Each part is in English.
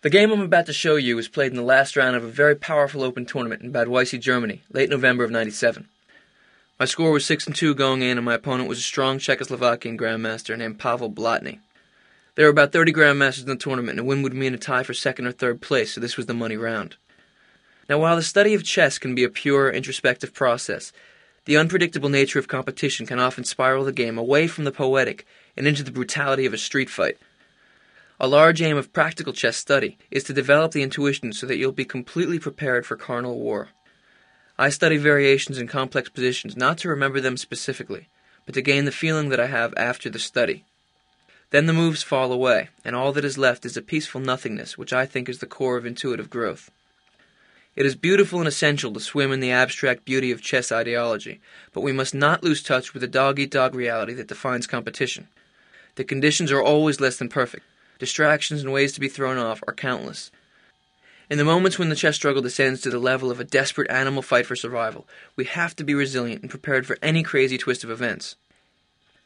The game I'm about to show you was played in the last round of a very powerful open tournament in Bad Weisse, Germany, late November of '97. My score was 6-2 going in, and my opponent was a strong Czechoslovakian grandmaster named Pavel Blatny. There were about 30 grandmasters in the tournament, and a win would mean a tie for second or third place, so this was the money round. Now, while the study of chess can be a pure, introspective process, the unpredictable nature of competition can often spiral the game away from the poetic and into the brutality of a street fight. A large aim of practical chess study is to develop the intuition so that you'll be completely prepared for carnal war. I study variations in complex positions not to remember them specifically, but to gain the feeling that I have after the study. Then the moves fall away, and all that is left is a peaceful nothingness, which I think is the core of intuitive growth. It is beautiful and essential to swim in the abstract beauty of chess ideology, but we must not lose touch with the dog-eat-dog reality that defines competition. The conditions are always less than perfect. Distractions and ways to be thrown off are countless. In the moments when the chess struggle descends to the level of a desperate animal fight for survival, we have to be resilient and prepared for any crazy twist of events.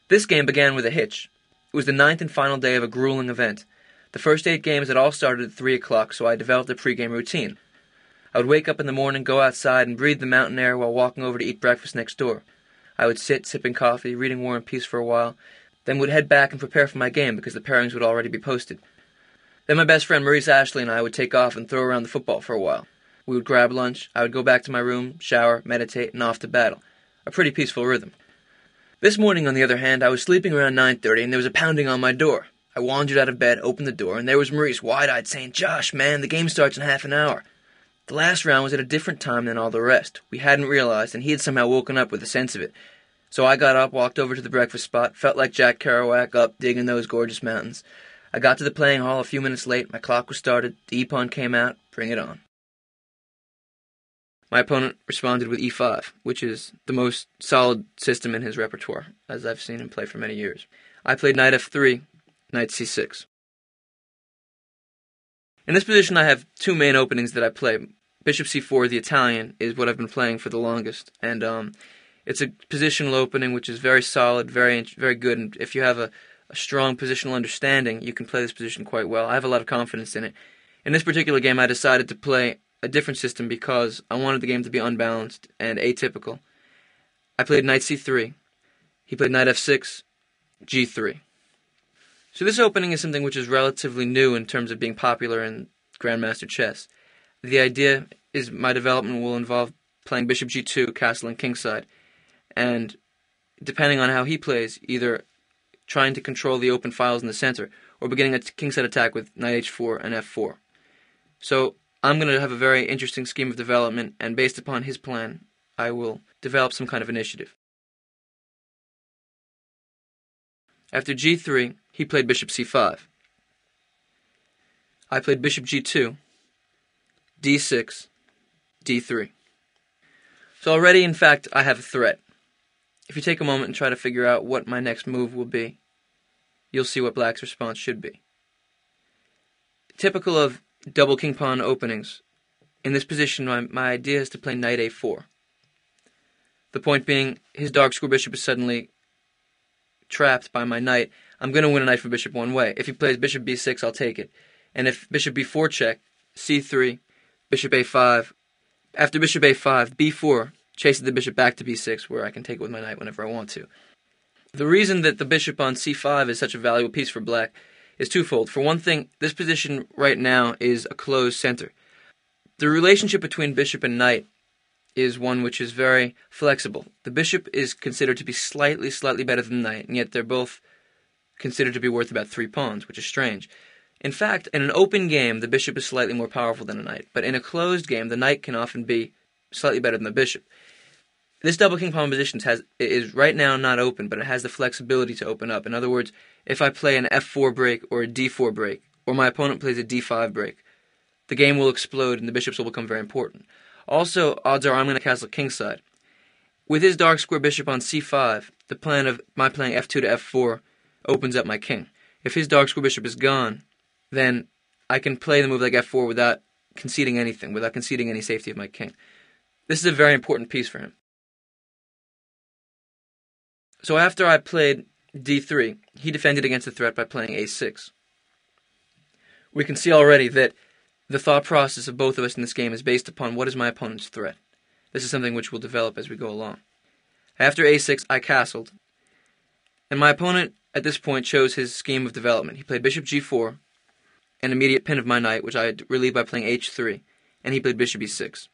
This game began with a hitch. It was the 9th and final day of a grueling event. The first 8 games had all started at 3 o'clock, so I developed a pre-game routine. I would wake up in the morning, go outside, and breathe the mountain air while walking over to eat breakfast next door. I would sit, sipping coffee, reading War and Peace for a while, then would head back and prepare for my game because the pairings would already be posted. Then my best friend Maurice Ashley and I would take off and throw around the football for a while. We would grab lunch, I would go back to my room, shower, meditate, and off to battle. A pretty peaceful rhythm. This morning, on the other hand, I was sleeping around 9:30 and there was a pounding on my door. I wandered out of bed, opened the door, and there was Maurice, wide-eyed, saying, "Josh, man, the game starts in half an hour." The last round was at a different time than all the rest. We hadn't realized, and he had somehow woken up with a sense of it. So I got up, walked over to the breakfast spot, felt like Jack Kerouac up digging those gorgeous mountains. I got to the playing hall a few minutes late, my clock was started, the e-pawn came out, bring it on. My opponent responded with e5, which is the most solid system in his repertoire, as I've seen him play for many years. I played knight f3, knight c6. In this position I have 2 main openings that I play. Bishop c4, the Italian, is what I've been playing for the longest, and it's a positional opening which is very solid, very good, and if you have a strong positional understanding, you can play this position quite well. I have a lot of confidence in it. In this particular game, I decided to play a different system because I wanted the game to be unbalanced and atypical. I played knight c3. He played knight f6, g3. So this opening is something which is relatively new in terms of being popular in Grandmaster chess. The idea is my development will involve playing bishop g2, castle and kingside, and depending on how he plays, either trying to control the open files in the center, or beginning a kingside attack with knight h4 and f4. So I'm going to have a very interesting scheme of development, and based upon his plan, I will develop some kind of initiative. After g3, he played bishop c5. I played bishop g2, d6, d3. So already, in fact, I have a threat. If you take a moment and try to figure out what my next move will be, you'll see what Black's response should be. Typical of double king pawn openings, in this position my idea is to play knight a4. The point being, his dark square bishop is suddenly trapped by my knight. I'm going to win a knight for bishop one way. If he plays bishop b6, I'll take it. And if bishop b4 check, c3, bishop a5, after bishop a5, b4 chases the bishop back to b6, where I can take it with my knight whenever I want to. The reason that the bishop on c5 is such a valuable piece for Black is twofold. For one thing, this position right now is a closed center. The relationship between bishop and knight is one which is very flexible. The bishop is considered to be slightly better than the knight, and yet they're both considered to be worth about 3 pawns, which is strange. In fact, in an open game, the bishop is slightly more powerful than a knight, but in a closed game, the knight can often be slightly better than the bishop. This double king pawn position is right now not open, but it has the flexibility to open up. In other words, if I play an f4 break or a d4 break, or my opponent plays a d5 break, the game will explode and the bishops will become very important. Also, odds are I'm going to castle kingside. With his dark square bishop on c5, the plan of my playing f2 to f4 opens up my king. If his dark square bishop is gone, then I can play the move like f4 without conceding anything, without conceding any safety of my king. This is a very important piece for him. So after I played d3, he defended against the threat by playing a6. we can see already that the thought process of both of us in this game is based upon what is my opponent's threat. This is something which will develop as we go along. After a6, I castled, and my opponent at this point chose his scheme of development. He played bishop g4, an immediate pin of my knight, which I had relieved by playing h3, and he played bishop e6.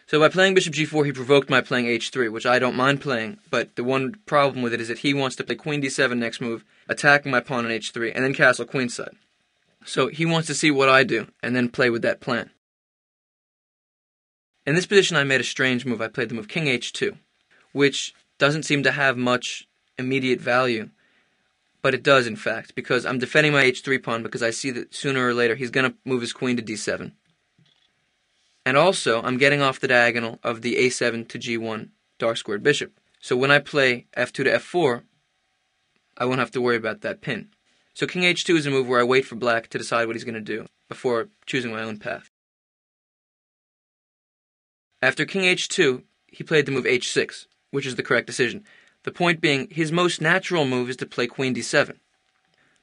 So by playing bishop g4, he provoked my playing h3, which I don't mind playing, but the one problem with it is that he wants to play queen d7 next move, attacking my pawn on h3, and then castle queenside. So he wants to see what I do, and then play with that plan. In this position, I made a strange move. I played the move king h2, which doesn't seem to have much immediate value, but it does, in fact, because I'm defending my h3 pawn because I see that sooner or later he's going to move his queen to d7. And also, I'm getting off the diagonal of the a7 to g1 dark squared bishop. So when I play f2 to f4, I won't have to worry about that pin. So king h2 is a move where I wait for black to decide what he's going to do before choosing my own path. After king h2, he played the move h6, which is the correct decision. The point being, his most natural move is to play queen d7.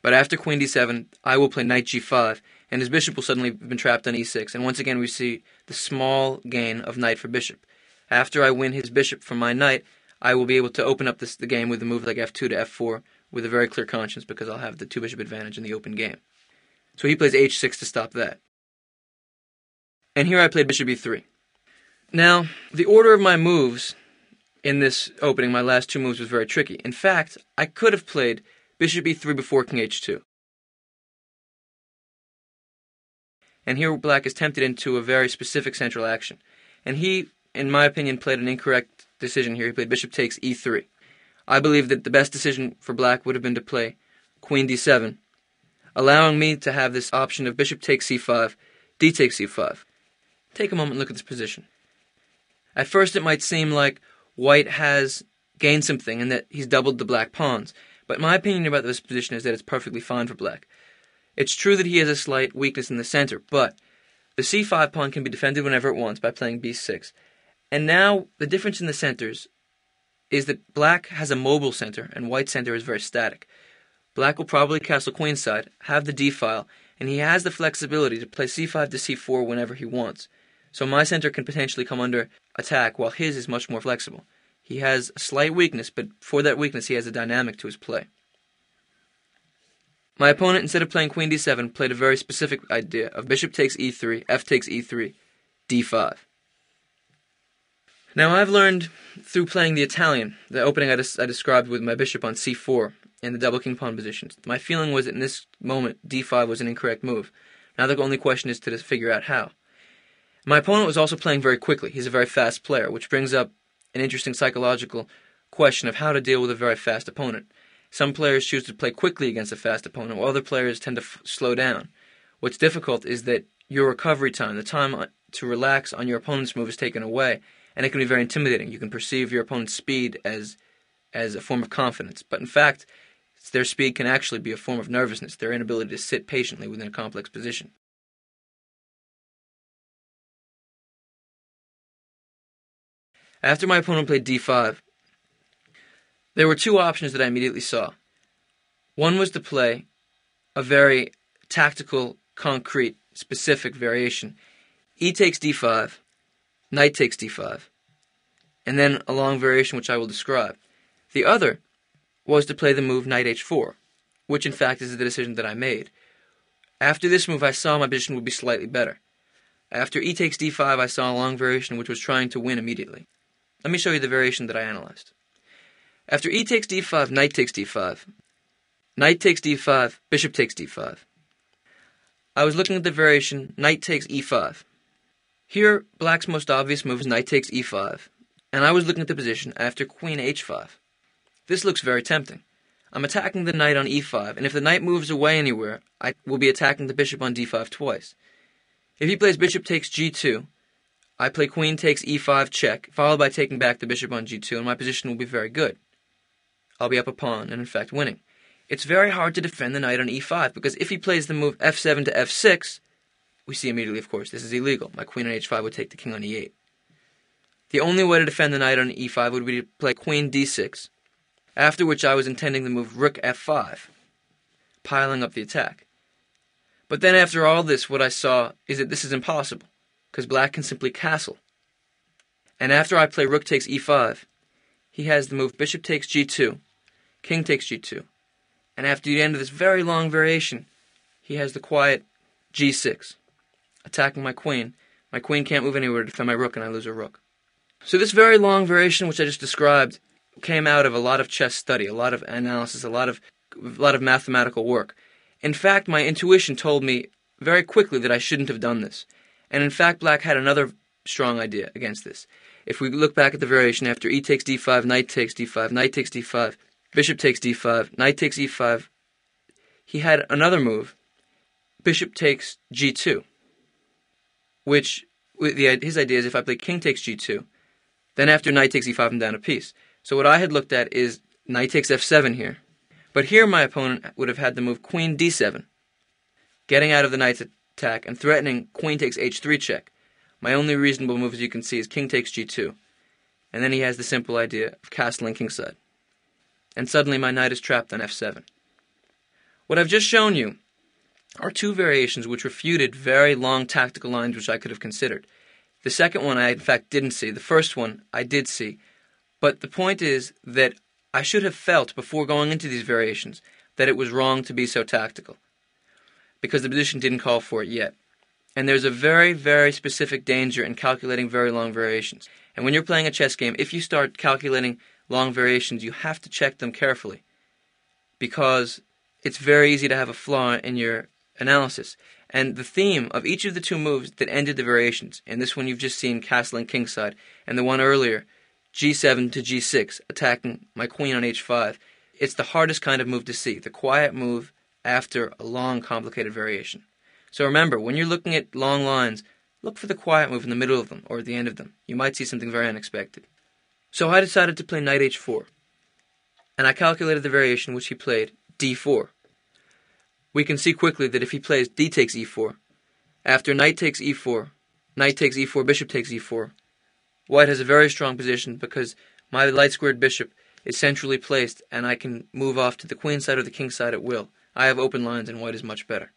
But after queen d7, I will play knight g5, and his bishop will suddenly have been trapped on e6, and once again we see the small gain of knight for bishop. After I win his bishop from my knight, I will be able to open up the game with a move like f2 to f4 with a very clear conscience because I'll have the two-bishop advantage in the open game. So he plays h6 to stop that. And here I played bishop e3. Now, the order of my moves in this opening, my last two moves, was very tricky. In fact, I could have played bishop e3 before king h2. And here black is tempted into a very specific central action. And he, in my opinion, played an incorrect decision here. He played bishop takes e3. I believe that the best decision for black would have been to play queen d7, allowing me to have this option of bishop takes c5, d takes c5. Take a moment and look at this position. At first it might seem like white has gained something and that he's doubled the black pawns, but my opinion about this position is that it's perfectly fine for black. It's true that he has a slight weakness in the center, but the c5 pawn can be defended whenever it wants by playing b6. And now the difference in the centers is that black has a mobile center and white's center is very static. Black will probably castle queenside, have the d-file, and he has the flexibility to play c5 to c4 whenever he wants. So my center can potentially come under attack while his is much more flexible. He has a slight weakness, but for that weakness he has a dynamic to his play. My opponent, instead of playing queen d7, played a very specific idea of bishop takes e3, f takes e3, d5. Now I've learned through playing the Italian, the opening I described with my bishop on c4 in the double king pawn positions. My feeling was that in this moment d5 was an incorrect move. Now the only question is to figure out how. My opponent was also playing very quickly. He's a very fast player, which brings up an interesting psychological question of how to deal with a very fast opponent. Some players choose to play quickly against a fast opponent, while other players tend to slow down. What's difficult is that your recovery time, the time to relax on your opponent's move, is taken away, and it can be very intimidating. You can perceive your opponent's speed as a form of confidence, but in fact, their speed can actually be a form of nervousness, their inability to sit patiently within a complex position. After my opponent played d5, there were two options that I immediately saw. One was to play a very tactical, concrete, specific variation. E takes d5, knight takes d5, and then a long variation which I will describe. The other was to play the move knight h4, which in fact is the decision that I made. After this move I saw my position would be slightly better. After e takes d5 I saw a long variation which was trying to win immediately. Let me show you the variation that I analyzed. After e takes d5, knight takes d5. Knight takes d5, bishop takes d5. I was looking at the variation knight takes e5. Here, black's most obvious move is knight takes e5, and I was looking at the position after queen h5. This looks very tempting. I'm attacking the knight on e5, and if the knight moves away anywhere, I will be attacking the bishop on d5 twice. If he plays bishop takes g2, I play queen takes e5 check, followed by taking back the bishop on g2, and my position will be very good. I'll be up a pawn, and in fact winning. It's very hard to defend the knight on e5, because if he plays the move f7 to f6, we see immediately, of course, this is illegal. My queen on h5 would take the king on e8. The only way to defend the knight on e5 would be to play queen d6, after which I was intending the move rook f5, piling up the attack. But then after all this, what I saw is that this is impossible, because black can simply castle. And after I play rook takes e5, he has the move bishop takes g2, king takes g2. And after the end of this very long variation, he has the quiet g6, attacking my queen. My queen can't move anywhere to defend my rook, and I lose a rook. So this very long variation, which I just described, came out of a lot of chess study, a lot of analysis, a lot of mathematical work. In fact, my intuition told me very quickly that I shouldn't have done this. And in fact, black had another strong idea against this. If we look back at the variation after e takes d5, knight takes d5, knight takes d5, bishop takes d5, knight takes e5, he had another move, bishop takes g2, which his idea is if I play king takes g2, then after knight takes e5, I'm down a piece. So what I had looked at is knight takes f7 here. But here my opponent would have had the move queen d7, getting out of the knight's attack and threatening queen takes h3 check. My only reasonable move, as you can see, is king takes g2. And then he has the simple idea of castling kingside. And suddenly my knight is trapped on f7. What I've just shown you are two variations which refuted very long tactical lines which I could have considered. The second one I, in fact, didn't see. The first one I did see. But the point is that I should have felt, before going into these variations, that it was wrong to be so tactical, because the position didn't call for it yet. And there's a very, very specific danger in calculating very long variations. And when you're playing a chess game, if you start calculating long variations, you have to check them carefully, because it's very easy to have a flaw in your analysis. And the theme of each of the two moves that ended the variations, and this one you've just seen, castling kingside, and the one earlier, g7 to g6, attacking my queen on h5, it's the hardest kind of move to see, the quiet move after a long, complicated variation. So remember, when you're looking at long lines, look for the quiet move in the middle of them, or at the end of them. You might see something very unexpected. So I decided to play knight h4, and I calculated the variation which he played, d4. We can see quickly that if he plays d takes e4, after knight takes e4, knight takes e4, bishop takes e4, white has a very strong position because my light-squared bishop is centrally placed and I can move off to the queen side or the king side at will. I have open lines and white is much better.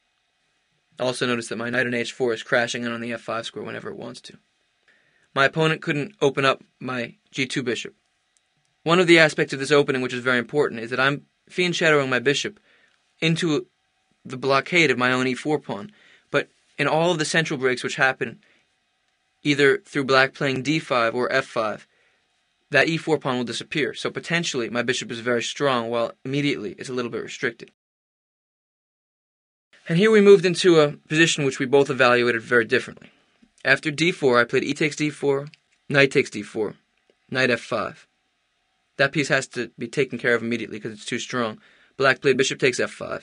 Also notice that my knight on h4 is crashing in on the f5 square whenever it wants to. My opponent couldn't open up my g2 bishop. One of the aspects of this opening which is very important is that I'm fiend shadowing my bishop into the blockade of my own e4 pawn. But in all of the central breaks which happen either through black playing d5 or f5, that e4 pawn will disappear. So potentially my bishop is very strong, while immediately it's a little bit restricted. And here we moved into a position which we both evaluated very differently. After d4, I played e takes d4, knight takes d4, knight f5. That piece has to be taken care of immediately because it's too strong. Black played bishop takes f5.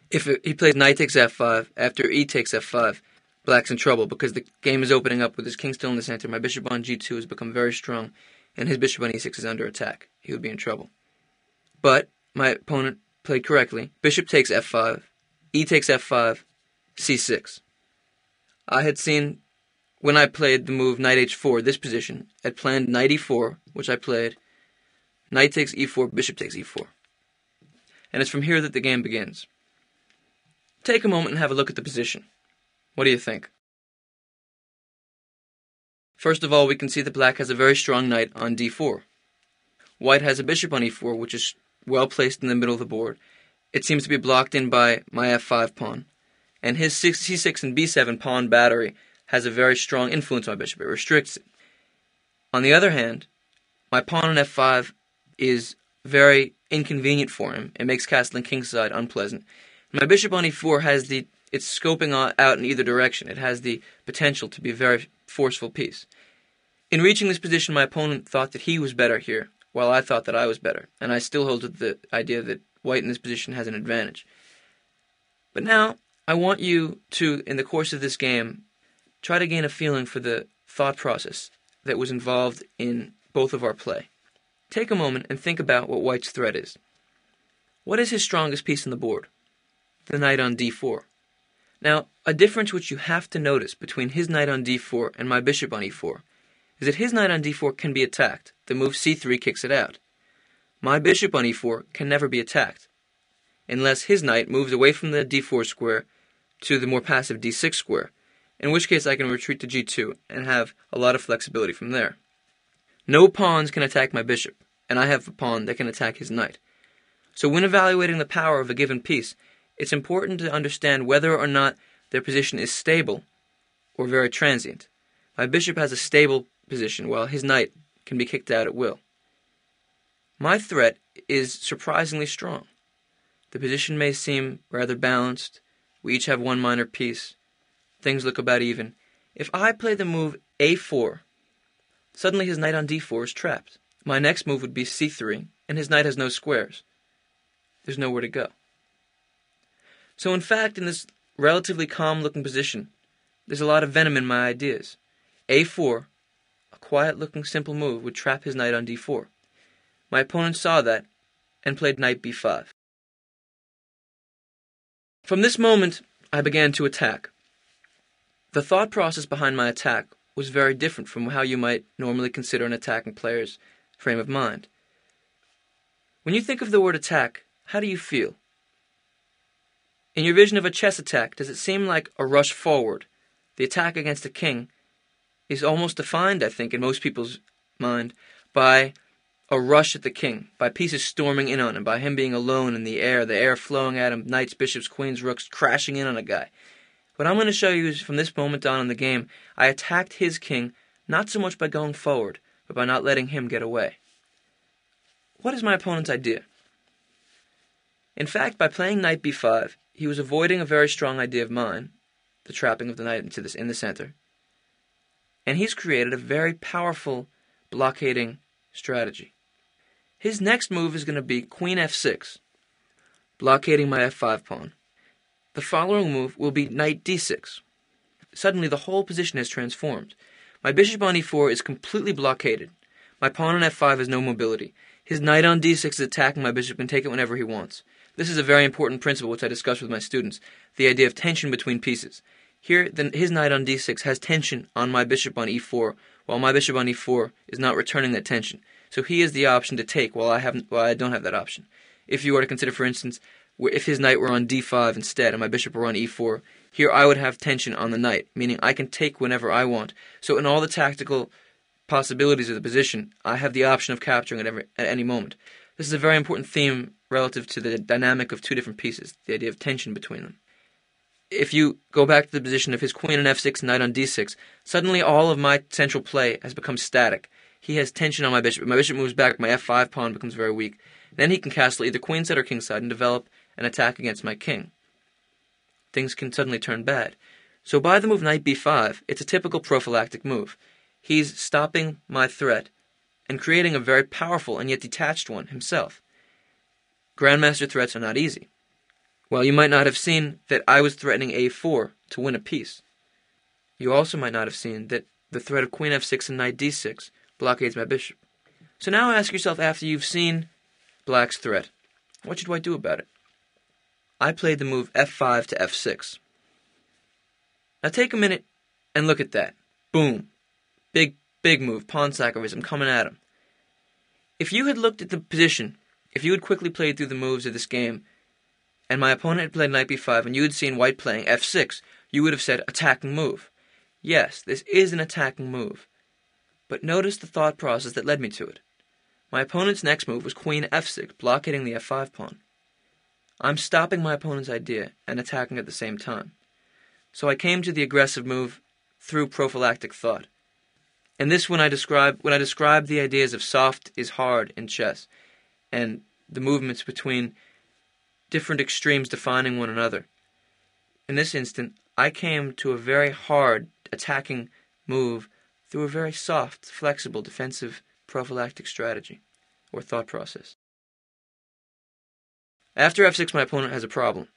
If he plays knight takes f5, after e takes f5, black's in trouble because the game is opening up with his king still in the center. My bishop on g2 has become very strong, and his bishop on e6 is under attack. He would be in trouble. But my opponent played correctly. Bishop takes f5, e takes f5, c6. I had seen, when I played the move knight h4, this position, had planned knight e4, which I played, knight takes e4, bishop takes e4. And it's from here that the game begins. Take a moment and have a look at the position. What do you think? First of all, we can see that black has a very strong knight on d4. White has a bishop on e4, which is well placed in the middle of the board. It seems to be blocked in by my f5 pawn. And his c6 and b7 pawn battery has a very strong influence on my bishop. It restricts it. On the other hand, my pawn on f5 is very inconvenient for him. It makes castling kingside unpleasant. My bishop on e4 has it's scoping out in either direction. It has the potential to be a very forceful piece. In reaching this position, my opponent thought that he was better here, while I thought that I was better. And I still hold to the idea that white in this position has an advantage. But now, I want you to, in the course of this game, try to gain a feeling for the thought process that was involved in both of our play. Take a moment and think about what white's threat is. What is his strongest piece on the board? The knight on d4. Now, a difference which you have to notice between his knight on d4 and my bishop on e4 is that his knight on d4 can be attacked. The move c3 kicks it out. My bishop on e4 can never be attacked, unless his knight moves away from the d4 square to the more passive d6 square, in which case I can retreat to g2 and have a lot of flexibility from there. No pawns can attack my bishop, and I have a pawn that can attack his knight. So when evaluating the power of a given piece, it's important to understand whether or not their position is stable or very transient. My bishop has a stable position, while his knight can be kicked out at will. My threat is surprisingly strong. The position may seem rather balanced. We each have one minor piece. Things look about even. If I play the move a4, suddenly his knight on d4 is trapped. My next move would be c3, and his knight has no squares. There's nowhere to go. So in fact, in this relatively calm-looking position, there's a lot of venom in my ideas. a4, a quiet-looking simple move, would trap his knight on d4. My opponent saw that and played knight b5. From this moment, I began to attack. The thought process behind my attack was very different from how you might normally consider an attacking player's frame of mind. When you think of the word attack, how do you feel? In your vision of a chess attack, does it seem like a rush forward? The attack against a king is almost defined, I think, in most people's mind, by a rush at the king, by pieces storming in on him, by him being alone in the air flowing at him, knights, bishops, queens, rooks, crashing in on a guy. What I'm going to show you is from this moment on in the game, I attacked his king not so much by going forward, but by not letting him get away. What is my opponent's idea? In fact, by playing knight b5, he was avoiding a very strong idea of mine, the trapping of the knight in the center. And he's created a very powerful blockading strategy. His next move is going to be queen f6, blockading my f5 pawn. The following move will be knight d6. Suddenly the whole position has transformed. My bishop on e4 is completely blockaded. My pawn on f5 has no mobility. His knight on d6 is attacking my bishop and take it whenever he wants. This is a very important principle which I discuss with my students, the idea of tension between pieces. Here, his knight on d6 has tension on my bishop on e4, while my bishop on e4 is not returning that tension. So he has the option to take while I don't have that option. If you were to consider, for instance, if his knight were on d5 instead and my bishop were on e4, here I would have tension on the knight, meaning I can take whenever I want. So in all the tactical possibilities of the position, I have the option of capturing it at any moment. This is a very important theme relative to the dynamic of two different pieces, the idea of tension between them. If you go back to the position of his queen on f6 and knight on d6, suddenly all of my central play has become static. He has tension on my bishop. If my bishop moves back, my f5 pawn becomes very weak. Then he can castle either queenside or kingside and develop an attack against my king. Things can suddenly turn bad. So by the move knight b5, it's a typical prophylactic move. He's stopping my threat and creating a very powerful and yet detached one himself. Grandmaster threats are not easy. Well, you might not have seen that I was threatening a4 to win a piece. You also might not have seen that the threat of queen f6 and knight d6 blockades my bishop. So now ask yourself, after you've seen black's threat, what should I do about it? I played the move f5 to f6. Now take a minute and look at that. Boom. Big move, pawn sacrifice, I'm coming at him. If you had looked at the position, if you had quickly played through the moves of this game, and my opponent had played knight b5 and you had seen white playing f6, you would have said attacking move. Yes, this is an attacking move. But notice the thought process that led me to it. My opponent's next move was queen f6, blockading the f5 pawn. I'm stopping my opponent's idea and attacking at the same time. So I came to the aggressive move through prophylactic thought. And this when I describe the ideas of soft is hard in chess, and the movements between different extremes defining one another. In this instant, I came to a very hard attacking move through a very soft, flexible, defensive prophylactic strategy or thought process. After f6, my opponent has a problem.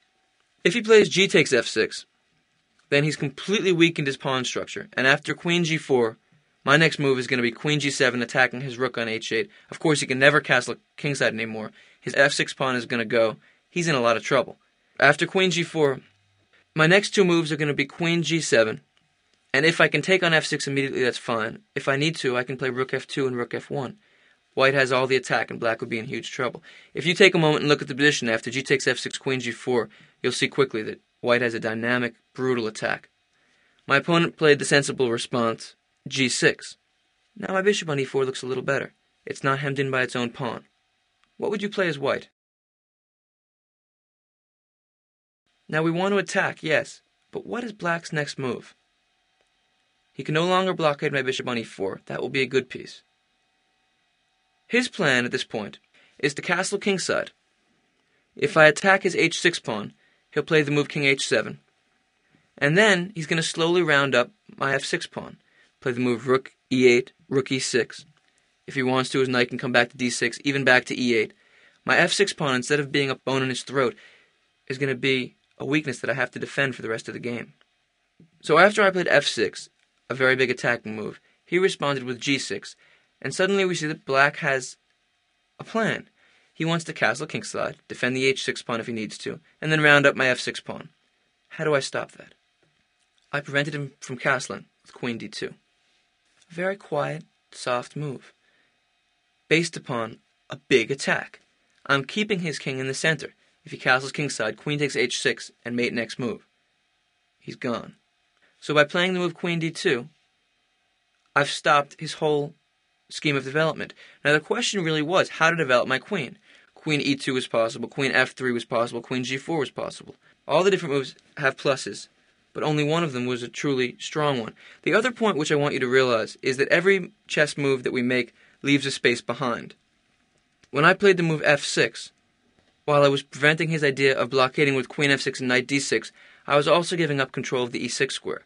If he plays g takes f6, then he's completely weakened his pawn structure, and after queen g4, my next move is going to be queen g7, attacking his rook on h8. Of course, he can never castle kingside anymore. His f6 pawn is going to go. He's in a lot of trouble. After queen g4, my next two moves are going to be queen g7, and if I can take on f6 immediately, that's fine. If I need to, I can play rook f2 and rook f1. White has all the attack, and black would be in huge trouble. If you take a moment and look at the position after g takes f6, queen g4, you'll see quickly that White has a dynamic, brutal attack. My opponent played the sensible response, g6. Now my bishop on e4 looks a little better. It's not hemmed in by its own pawn. What would you play as white? Now we want to attack, yes, but what is black's next move? He can no longer blockade my bishop on e4. That will be a good piece. His plan at this point is to castle kingside. If I attack his h6 pawn, he'll play the move king h7. And then he's going to slowly round up my f6 pawn. Play the move rook e8, rook e6. If he wants to, his knight can come back to d6, even back to e8. My f6 pawn, instead of being a bone in his throat, is going to be a weakness that I have to defend for the rest of the game. So after I played f6, a very big attacking move, he responded with g6, and suddenly we see that black has a plan. He wants to castle kingside, defend the h6 pawn if he needs to, and then round up my f6 pawn. How do I stop that? I prevented him from castling with queen d2. A very quiet, soft move, based upon a big attack. I'm keeping his king in the center. If he castles kingside, queen takes h6, and mate next move. He's gone. So by playing the move queen d2, I've stopped his whole scheme of development. Now the question really was how to develop my queen. Queen e2 was possible, queen f3 was possible, queen g4 was possible. All the different moves have pluses, but only one of them was a truly strong one. The other point which I want you to realize is that every chess move that we make leaves a space behind. When I played the move f6, while I was preventing his idea of blockading with queen f6 and knight d6, I was also giving up control of the e6 square.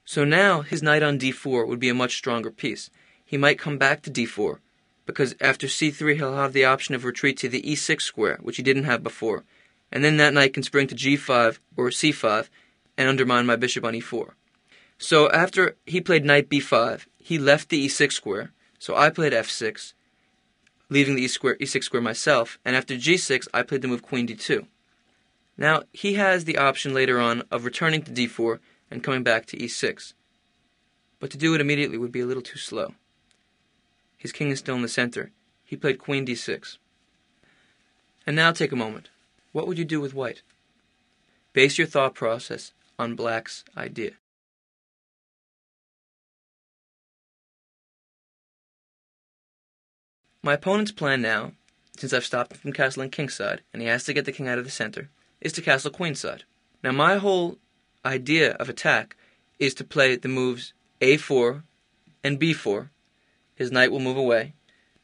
So now his knight on d4 would be a much stronger piece. He might come back to d4, because after c3 he'll have the option of retreat to the e6 square, which he didn't have before, and then that knight can spring to g5 or c5 and undermine my bishop on e4. So after he played knight b5, he left the e6 square, so I played f6, leaving the e6 square myself, and after g6 I played the move queen d2. Now he has the option later on of returning to d4 and coming back to e6, but to do it immediately would be a little too slow. His king is still in the center. He played queen d6. And now take a moment. What would you do with white? Base your thought process on black's idea. My opponent's plan now, since I've stopped him from castling kingside, and he has to get the king out of the center, is to castle queenside. Now my whole idea of attack is to play the moves a4 and b4. His knight will move away,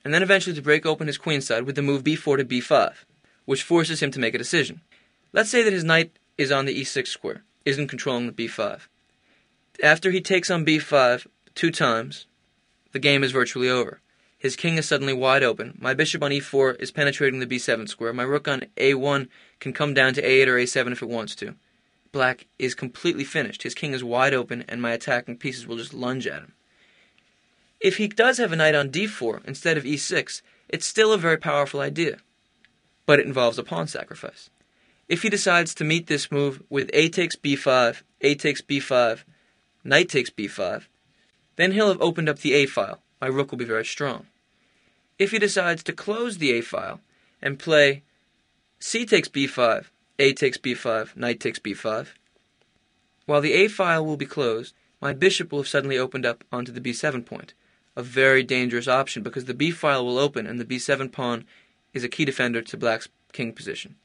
and then eventually to break open his queenside with the move b4 to b5, which forces him to make a decision. Let's say that his knight is on the e6 square, isn't controlling the b5. After he takes on b5 2 times, the game is virtually over. His king is suddenly wide open. My bishop on e4 is penetrating the b7 square. My rook on a1 can come down to a8 or a7 if it wants to. Black is completely finished. His king is wide open, and my attacking pieces will just lunge at him. If he does have a knight on d4 instead of e6, it's still a very powerful idea, but it involves a pawn sacrifice. If he decides to meet this move with a takes b5, a takes b5, knight takes b5, then he'll have opened up the a file. My rook will be very strong. If he decides to close the a file and play c takes b5, a takes b5, knight takes b5, while the a file will be closed, my bishop will have suddenly opened up onto the b7 point. A very dangerous option because the b file will open and the b7 pawn is a key defender to black's king position.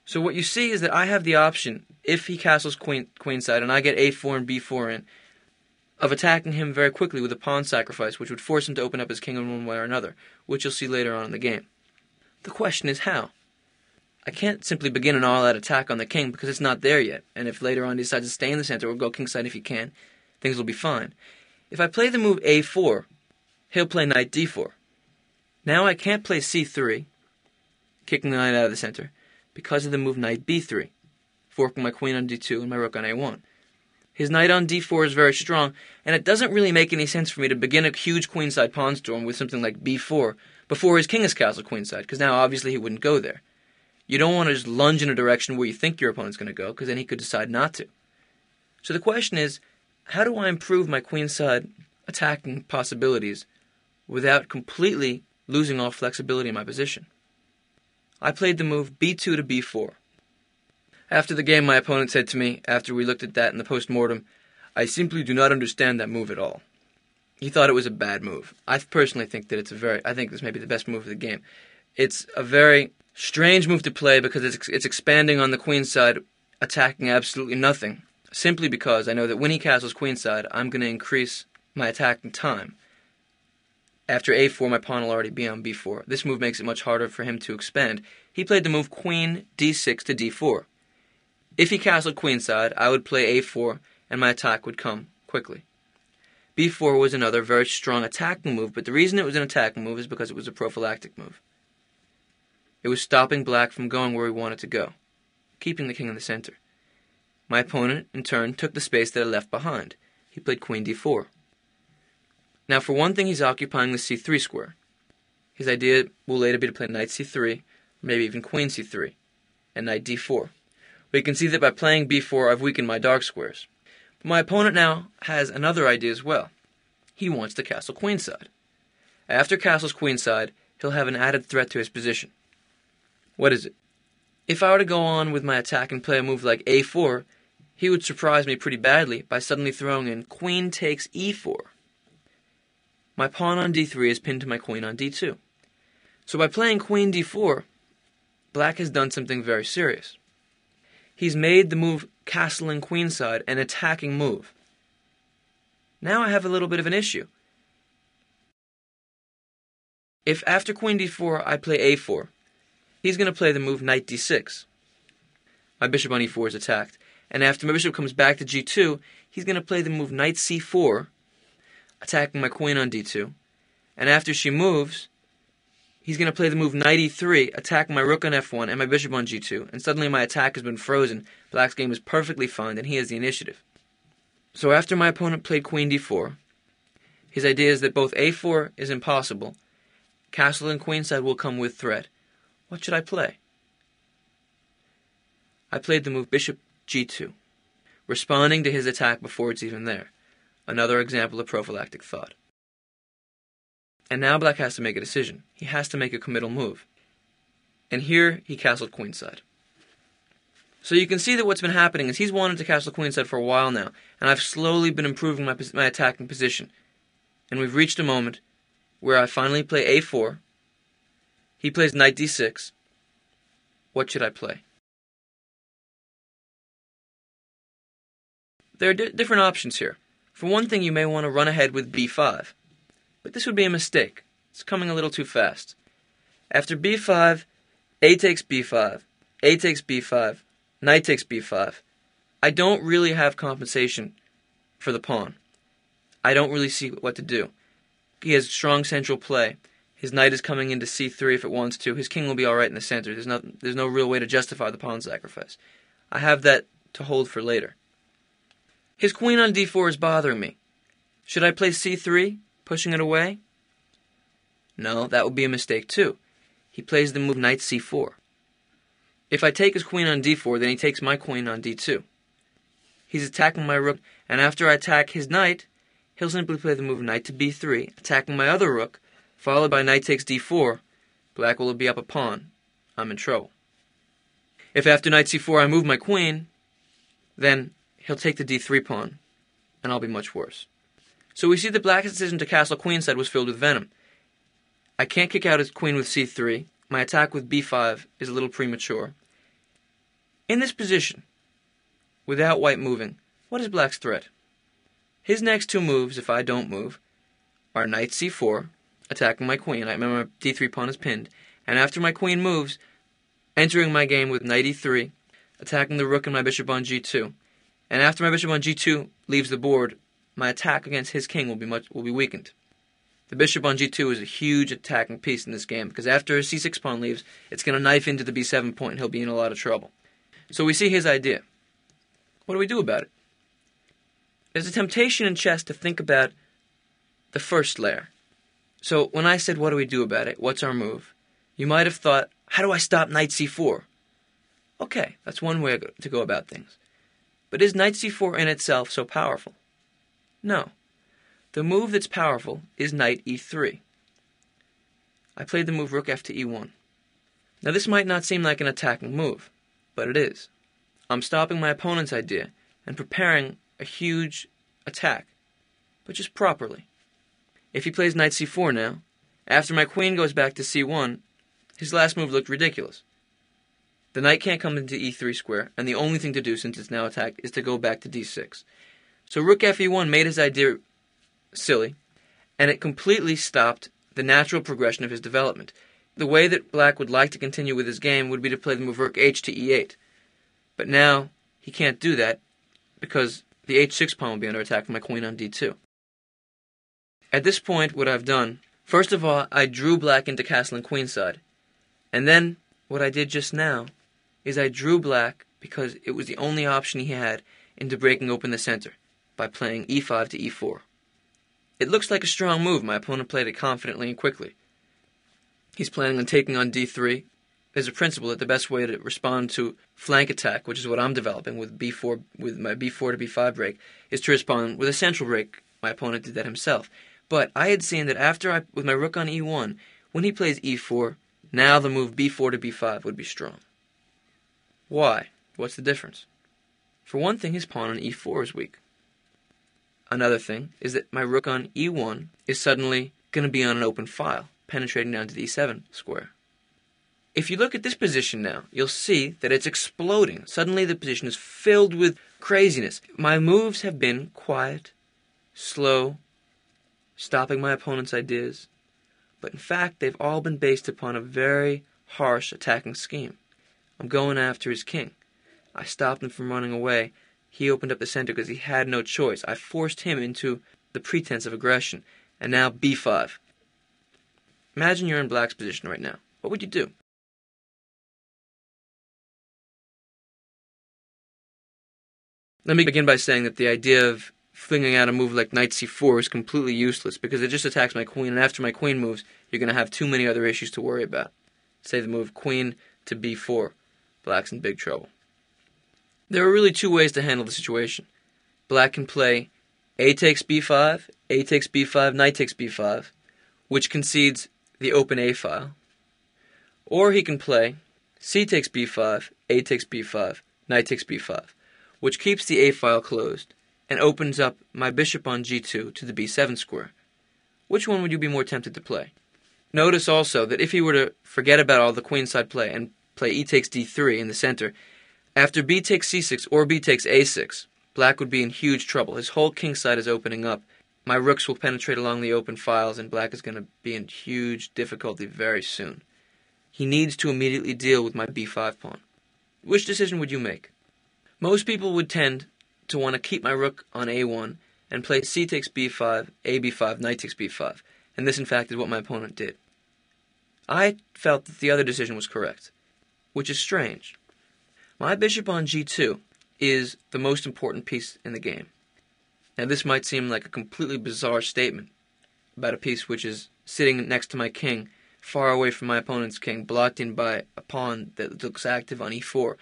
So what you see is that I have the option, if he castles queenside and I get a4 and b4 in, of attacking him very quickly with a pawn sacrifice, which would force him to open up his king in one way or another, which you'll see later on in the game. The question is how? I can't simply begin an all-out attack on the king because it's not there yet, and if later on he decides to stay in the center or go kingside if he can, things will be fine. If I play the move a4, he'll play knight d4. Now I can't play c3, kicking the knight out of the center, because of the move knight b3, forking my queen on d2 and my rook on a1. His knight on d4 is very strong, and it doesn't really make any sense for me to begin a huge queenside pawn storm with something like b4 before his king is castled queenside, because now obviously he wouldn't go there. You don't want to just lunge in a direction where you think your opponent's going to go, because then he could decide not to. So the question is, how do I improve my queenside attacking possibilities without completely losing all flexibility in my position? I played the move b2 to b4. After the game, my opponent said to me, after we looked at that in the post-mortem, "I simply do not understand that move at all." He thought it was a bad move. I personally think that I think this may be the best move of the game. It's a very strange move to play because it's expanding on the queen side, attacking absolutely nothing, simply because I know that when he castles queenside, I'm going to increase my attacking time. After a4, my pawn will already be on b4. This move makes it much harder for him to expand. He played the move queen d6 to d4. If he castled queenside, I would play a4, and my attack would come quickly. b4 was another very strong attacking move, but the reason it was an attacking move is because it was a prophylactic move. It was stopping black from going where he wanted to go, keeping the king in the center. My opponent, in turn, took the space that I left behind. He played queen d4. Now, for one thing, he's occupying the c3 square. His idea will later be to play knight c3, or maybe even queen c3, and knight d4. We can see that by playing b4, I've weakened my dark squares. But my opponent now has another idea as well. He wants to castle queenside. After castles queenside, he'll have an added threat to his position. What is it? If I were to go on with my attack and play a move like a4, he would surprise me pretty badly by suddenly throwing in queen takes e4. My pawn on d3 is pinned to my queen on d2. So by playing queen d4, black has done something very serious. He's made the move castling queenside an attacking move. Now I have a little bit of an issue. If after queen d4 I play a4, he's going to play the move knight d6. My bishop on e4 is attacked. And after my bishop comes back to g2, he's going to play the move knight c4, attacking my queen on d2. And after she moves, he's going to play the move knight e3, attacking my rook on f1 and my bishop on g2. And suddenly my attack has been frozen. Black's game is perfectly fine, and he has the initiative. So after my opponent played queen d4, his idea is that both a4 is impossible. Castling queenside will come with threat. What should I play? I played the move bishop g2, responding to his attack before it's even there. Another example of prophylactic thought. And now black has to make a decision. He has to make a committal move. And here he castled queenside. So you can see that what's been happening is he's wanted to castle queenside for a while now, and I've slowly been improving my attacking position. And we've reached a moment where I finally play a4. He plays knight d6. What should I play? There are different options here. For one thing, you may want to run ahead with b5. But this would be a mistake. It's coming a little too fast. After b5, a takes b5, a takes b5, knight takes b5. I don't really have compensation for the pawn. I don't really see what to do. He has strong central play. His knight is coming into c3 if it wants to. His king will be all right in the center. There's no real way to justify the pawn sacrifice. I have that to hold for later. His queen on d4 is bothering me. Should I play c3, pushing it away? No, that would be a mistake too. He plays the move knight c4. If I take his queen on d4, then he takes my queen on d2. He's attacking my rook, and after I attack his knight, he'll simply play the move knight to b3, attacking my other rook, followed by knight takes d4. Black will be up a pawn. I'm in trouble. If after knight c4 I move my queen, then he'll take the d3 pawn, and I'll be much worse. So we see that black's decision to castle queenside was filled with venom. I can't kick out his queen with c3. My attack with b5 is a little premature. In this position, without white moving, what is black's threat? His next two moves, if I don't move, are knight c4, attacking my queen. I remember my d3 pawn is pinned. And after my queen moves, entering my game with knight e3, attacking the rook and my bishop on g2. And after my bishop on g2 leaves the board, my attack against his king will be weakened. The bishop on g2 is a huge attacking piece in this game, because after his c6 pawn leaves, it's going to knife into the b7 point, and he'll be in a lot of trouble. So we see his idea. What do we do about it? There's a temptation in chess to think about the first layer. So when I said, what do we do about it? What's our move? You might have thought, how do I stop knight c4? Okay, that's one way to go about things. But is knight c4 in itself so powerful? No. The move that's powerful is knight e3. I played the move rook f to e1. Now this might not seem like an attacking move, but it is. I'm stopping my opponent's idea and preparing a huge attack, but just properly. If he plays knight c4 now, after my queen goes back to c1, his last move looked ridiculous. The knight can't come into e3 square, and the only thing to do since it's now attacked is to go back to d6. So rook fe1 made his idea silly, and it completely stopped the natural progression of his development. The way that black would like to continue with his game would be to play the move rook h to e8. But now he can't do that because the h6 pawn will be under attack from my queen on d2. At this point, what I've done, first of all, I drew black into castle and queenside. And then what I did just now is I drew black because it was the only option he had into breaking open the center by playing e5 to e4. It looks like a strong move. My opponent played it confidently and quickly. He's planning on taking on d3. There's a principle that the best way to respond to flank attack, which is what I'm developing with b4, with my b4 to b5 break, is to respond with a central break. My opponent did that himself. But I had seen that with my rook on e1, when he plays e4, now the move b4 to b5 would be strong. Why? What's the difference? For one thing, his pawn on e4 is weak. Another thing is that my rook on e1 is suddenly going to be on an open file, penetrating down to the e7 square. If you look at this position now, you'll see that it's exploding. Suddenly the position is filled with craziness. My moves have been quiet, slow, stopping my opponent's ideas, but in fact they've all been based upon a very harsh attacking scheme. I'm going after his king. I stopped him from running away. He opened up the center because he had no choice. I forced him into the pretense of aggression. And now b5. Imagine you're in black's position right now. What would you do? Let me begin by saying that the idea of flinging out a move like knight c4 is completely useless because it just attacks my queen, and after my queen moves, you're going to have too many other issues to worry about. Say the move queen to b4. Black's in big trouble. There are really two ways to handle the situation. Black can play a takes b5, a takes b5, knight takes b5, which concedes the open a file. Or he can play c takes b5, a takes b5, knight takes b5, which keeps the a file closed and opens up my bishop on g2 to the b7 square. Which one would you be more tempted to play? Notice also that if he were to forget about all the queenside play and play e takes d3 in the center, after b takes c6 or b takes a6, black would be in huge trouble. His whole king side is opening up. My rooks will penetrate along the open files, and black is going to be in huge difficulty very soon. He needs to immediately deal with my b5 pawn. Which decision would you make? Most people would tend to want to keep my rook on a1 and play c takes b5, a b5, knight takes b5, and this in fact is what my opponent did. I felt that the other decision was correct, which is strange. My bishop on g2 is the most important piece in the game. Now this might seem like a completely bizarre statement about a piece which is sitting next to my king, far away from my opponent's king, blocked in by a pawn that looks active on e4.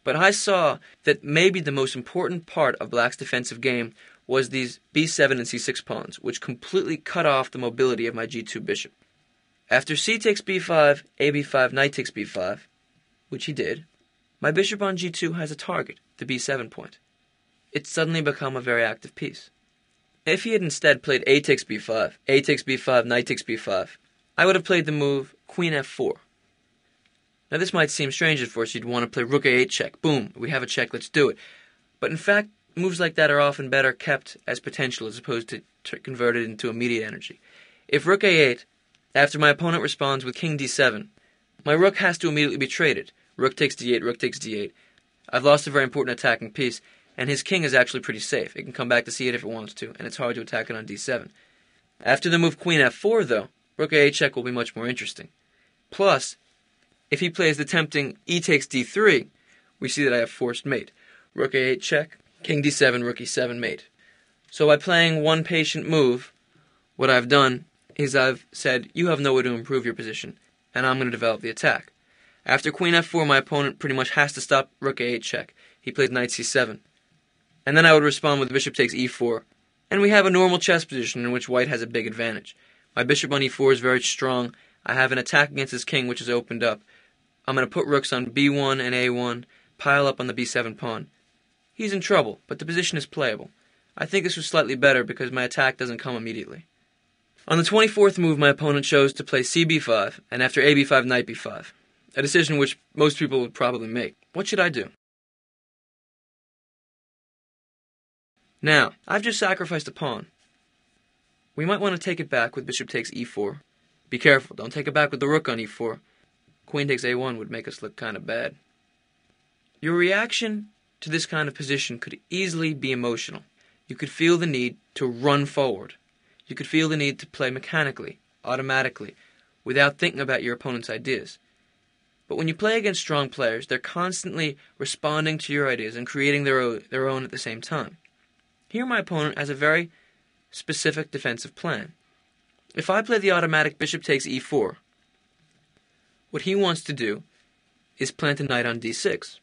But I saw that maybe the most important part of black's defensive game was these b7 and c6 pawns, which completely cut off the mobility of my g2 bishop. After c takes b5, a b5, knight takes b5, which he did, my bishop on g2 has a target, the b7 point. It's suddenly become a very active piece. If he had instead played a takes b5, a takes b5, knight takes b5, I would have played the move queen f4. Now this might seem strange at first. You'd want to play rook a8 check. Boom, we have a check, let's do it. But in fact, moves like that are often better kept as potential as opposed to converted into immediate energy. If rook a8, after my opponent responds with king d7, my rook has to immediately be traded. Rook takes d8, rook takes d8. I've lost a very important attacking piece, and his king is actually pretty safe. It can come back to c8 if it wants to, and it's hard to attack it on d7. After the move queen f4, though, rook a8 check will be much more interesting. Plus, if he plays the tempting e takes d3, we see that I have forced mate. Rook a8 check, king d7, rook e7 mate. So by playing one patient move, what I've done is I've said, you have no way to improve your position, and I'm going to develop the attack. After queen f4, my opponent pretty much has to stop rook a8 check. He plays knight c7. And then I would respond with bishop takes e4, and we have a normal chess position in which white has a big advantage. My bishop on e4 is very strong. I have an attack against his king which is opened up. I'm going to put rooks on b1 and a1, pile up on the b7 pawn. He's in trouble, but the position is playable. I think this was slightly better because my attack doesn't come immediately. On the 24th move, my opponent chose to play cb5, and after ab5, knight b5, a decision which most people would probably make. What should I do? Now, I've just sacrificed a pawn. We might want to take it back with bishop takes e4. Be careful, don't take it back with the rook on e4. Queen takes a1 would make us look kind of bad. Your reaction to this kind of position could easily be emotional. You could feel the need to run forward. You could feel the need to play mechanically, automatically, without thinking about your opponent's ideas. But when you play against strong players, they're constantly responding to your ideas and creating their own at the same time. Here my opponent has a very specific defensive plan. If I play the automatic bishop takes e4, what he wants to do is plant a knight on d6.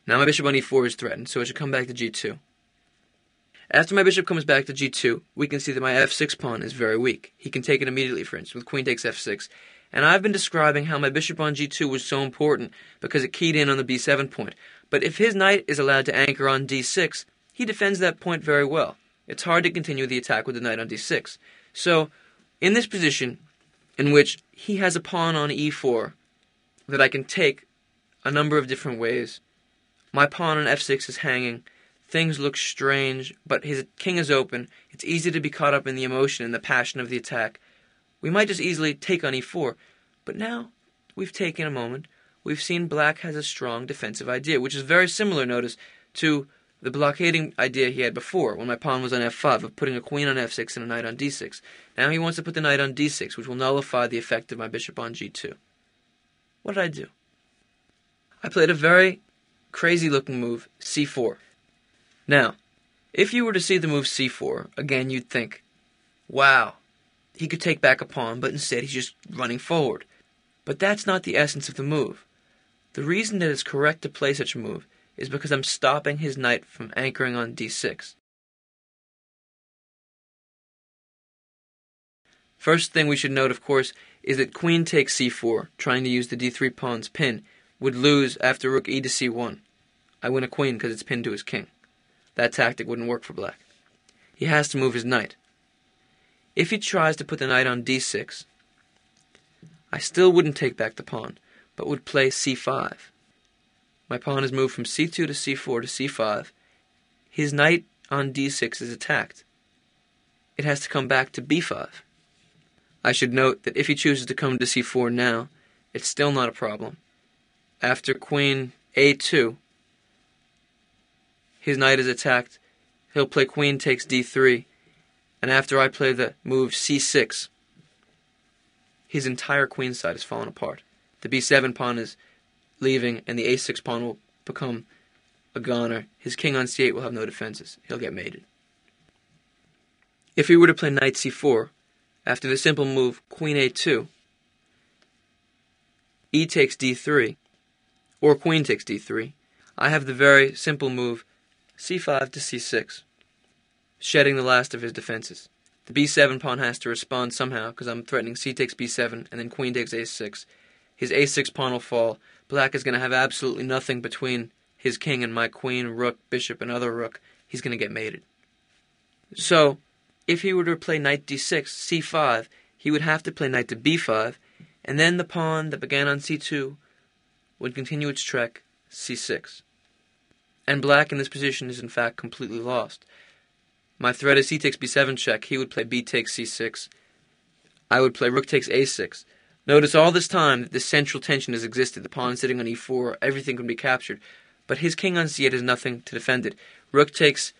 Now my bishop on e4 is threatened, so it should come back to g2. After my bishop comes back to g2, we can see that my f6 pawn is very weak. He can take it immediately, for instance, with queen takes f6. And I've been describing how my bishop on g2 was so important because it keyed in on the b7 point. But if his knight is allowed to anchor on d6, he defends that point very well. It's hard to continue the attack with the knight on d6. So, in this position, in which he has a pawn on e4 that I can take a number of different ways, my pawn on f6 is hanging, things look strange, but his king is open, it's easy to be caught up in the emotion and the passion of the attack. We might just easily take on e4, but now we've taken a moment, we've seen black has a strong defensive idea, which is very similar, notice, to the blockading idea he had before, when my pawn was on f5, of putting a queen on f6 and a knight on d6. Now he wants to put the knight on d6, which will nullify the effect of my bishop on g2. What did I do? I played a very crazy-looking move, c4. Now, if you were to see the move c4, again you'd think, wow, he could take back a pawn, but instead he's just running forward. But that's not the essence of the move. The reason that it's correct to play such a move is because I'm stopping his knight from anchoring on d6. First thing we should note, of course, is that queen takes c4, trying to use the d3 pawn's pin, would lose after rook e to c1. I win a queen because it's pinned to his king. That tactic wouldn't work for black. He has to move his knight. If he tries to put the knight on d6, I still wouldn't take back the pawn, but would play c5. My pawn is moved from c2 to c4 to c5. His knight on d6 is attacked. It has to come back to b5. I should note that if he chooses to come to c4 now, it's still not a problem. After queen a2, his knight is attacked. He'll play queen takes d3, and after I play the move c6, his entire queen side is fallen apart. The b7 pawn is leaving, and the a6 pawn will become a goner. His king on c8 will have no defenses. He'll get mated. If he were to play knight c4, after the simple move queen a2, e takes d3, or queen takes d3, I have the very simple move c5 to c6, shedding the last of his defenses. The b7 pawn has to respond somehow, because I'm threatening c takes b7, and then queen takes a6. His a6 pawn will fall. Black is going to have absolutely nothing between his king and my queen, rook, bishop, and other rook. He's going to get mated. So, if he were to play knight d6, c5, he would have to play knight to b5, and then the pawn that began on c2 would continue its trek, c6. And black in this position is in fact completely lost. My threat is c takes b7 check, he would play b takes c6, I would play rook takes a6. Notice all this time that this central tension has existed, the pawn sitting on e4, everything can be captured, but his king on c8 has nothing to defend it. Rook takes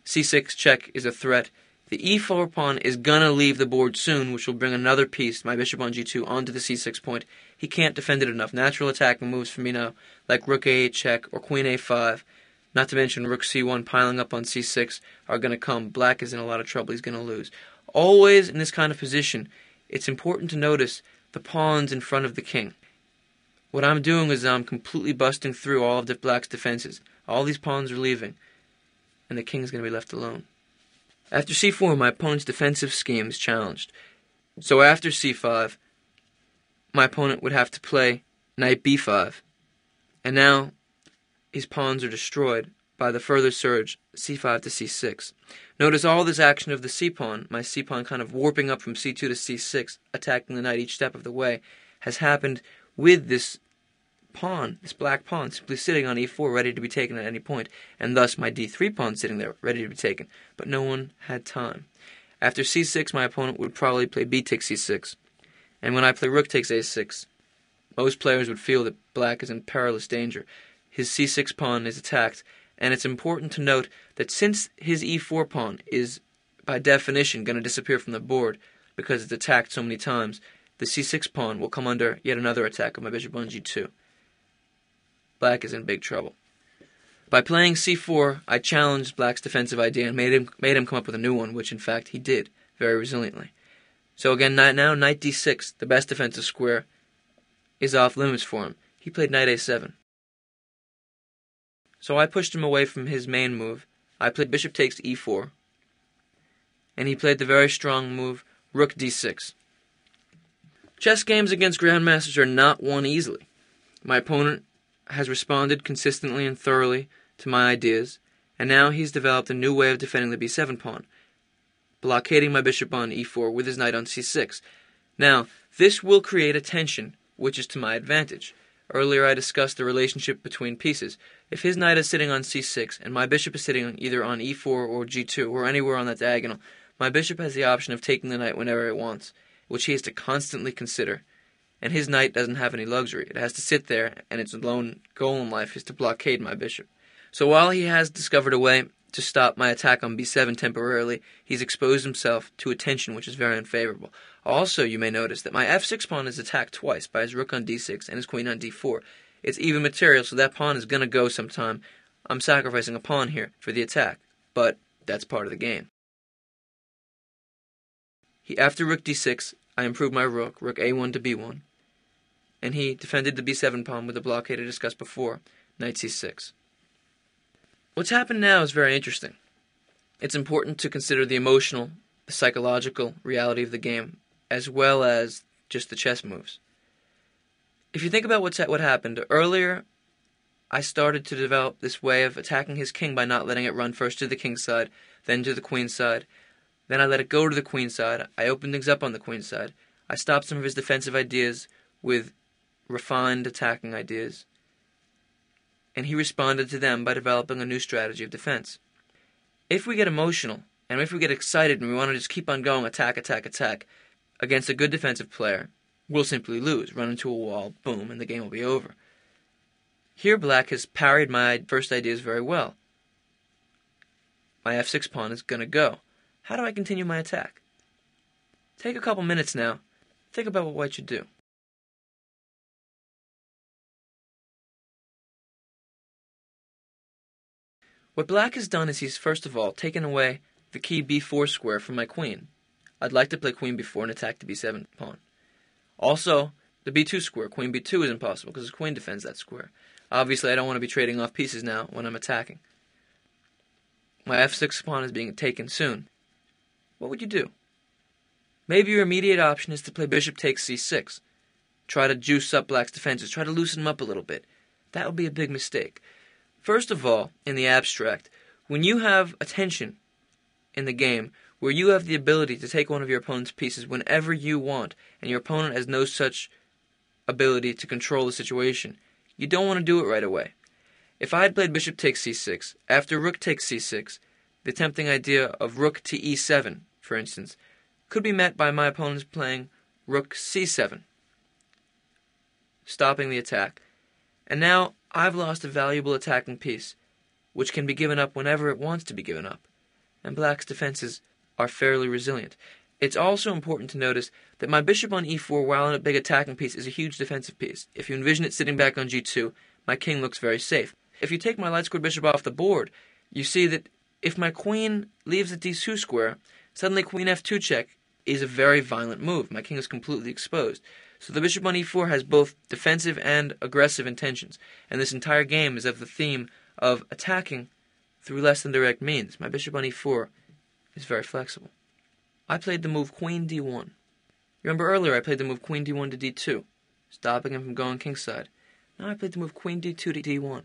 c6 check is a threat. The e4 pawn is going to leave the board soon, which will bring another piece, my bishop on g2, onto the c6 point. He can't defend it enough. Natural attacking moves for me now, like rook a8 check or queen a5, not to mention rook c1 piling up on c6, are going to come. Black is in a lot of trouble. He's going to lose. Always in this kind of position, it's important to notice the pawns in front of the king. What I'm doing is I'm completely busting through all of the black's defenses. All these pawns are leaving, and the king is going to be left alone. After c4, my opponent's defensive scheme is challenged. So after c5, my opponent would have to play knight b5. And now his pawns are destroyed by the further surge c5 to c6. Notice all this action of the c-pawn, my c-pawn kind of warping up from c2 to c6, attacking the knight each step of the way, has happened with this pawn, this black pawn, simply sitting on e4 ready to be taken at any point, and thus my d3 pawn sitting there ready to be taken, but no one had time. After c6, my opponent would probably play b takes c6, and when I play rook takes a6, most players would feel that black is in perilous danger. His c6 pawn is attacked, and it's important to note that since his e4 pawn is, by definition, going to disappear from the board because it's attacked so many times, the c6 pawn will come under yet another attack of my bishop on g2. Black is in big trouble. By playing c4, I challenged black's defensive idea and made him come up with a new one, which in fact he did, very resiliently. So again, now knight d6, the best defensive square, is off limits for him. He played knight a7. So I pushed him away from his main move. I played bishop takes e4, and he played the very strong move rook d6. Chess games against grandmasters are not won easily. My opponent has responded consistently and thoroughly to my ideas, and now he's developed a new way of defending the b7 pawn, blockading my bishop on e4 with his knight on c6. Now, this will create a tension, which is to my advantage. Earlier I discussed the relationship between pieces. If his knight is sitting on c6, and my bishop is sitting either on e4 or g2, or anywhere on that diagonal, my bishop has the option of taking the knight whenever it wants, which he has to constantly consider. And his knight doesn't have any luxury. It has to sit there, and its lone goal in life is to blockade my bishop. So while he has discovered a way to stop my attack on b7 temporarily, he's exposed himself to a tension which is very unfavorable. Also, you may notice that my f6 pawn is attacked twice by his rook on d6 and his queen on d4. It's even material, so that pawn is going to go sometime. I'm sacrificing a pawn here for the attack, but that's part of the game. After rook d6, I improved my rook a1 to b1, and he defended the b7 pawn with the blockade I discussed before, knight c6. What's happened now is very interesting. It's important to consider the emotional, the psychological reality of the game, as well as just the chess moves. If you think about what happened, earlier I started to develop this way of attacking his king by not letting it run first to the king's side, then to the queen's side. Then I let it go to the queen's side. I opened things up on the queen's side. I stopped some of his defensive ideas with refined attacking ideas, and he responded to them by developing a new strategy of defense. If we get emotional, and if we get excited and we want to just keep on going, attack, attack, attack, against a good defensive player, we'll simply lose, run into a wall, boom, and the game will be over. Here black has parried my first ideas very well. My f6 pawn is going to go. How do I continue my attack? Take a couple minutes now. Think about what white should do. What black has done is he's first of all taken away the key b4 square from my queen. I'd like to play queen b4 and attack the b7 pawn. Also, the b2 square, queen b2 is impossible because his queen defends that square. Obviously, I don't want to be trading off pieces now when I'm attacking. My f6 pawn is being taken soon. What would you do? Maybe your immediate option is to play bishop takes c6. Try to juice up black's defenses. Try to loosen him up a little bit. That would be a big mistake. First of all, in the abstract, when you have a tension in the game where you have the ability to take one of your opponent's pieces whenever you want, and your opponent has no such ability to control the situation, you don't want to do it right away. If I had played bishop takes c6, after rook takes c6, the tempting idea of rook to e7, for instance, could be met by my opponents playing rook c7, stopping the attack. And now I've lost a valuable attacking piece, which can be given up whenever it wants to be given up, and black's defenses are fairly resilient. It's also important to notice that my bishop on e4, while a big attacking piece, is a huge defensive piece. If you envision it sitting back on g2, my king looks very safe. If you take my light-squared bishop off the board, you see that if my queen leaves the d2 square, suddenly queen f2 check is a very violent move. My king is completely exposed. So the bishop on e4 has both defensive and aggressive intentions, and this entire game is of the theme of attacking through less than direct means. My bishop on e4 is very flexible. I played the move queen d1. Remember earlier I played the move queen d1 to d2, stopping him from going kingside. Now I played the move queen d2 to d1.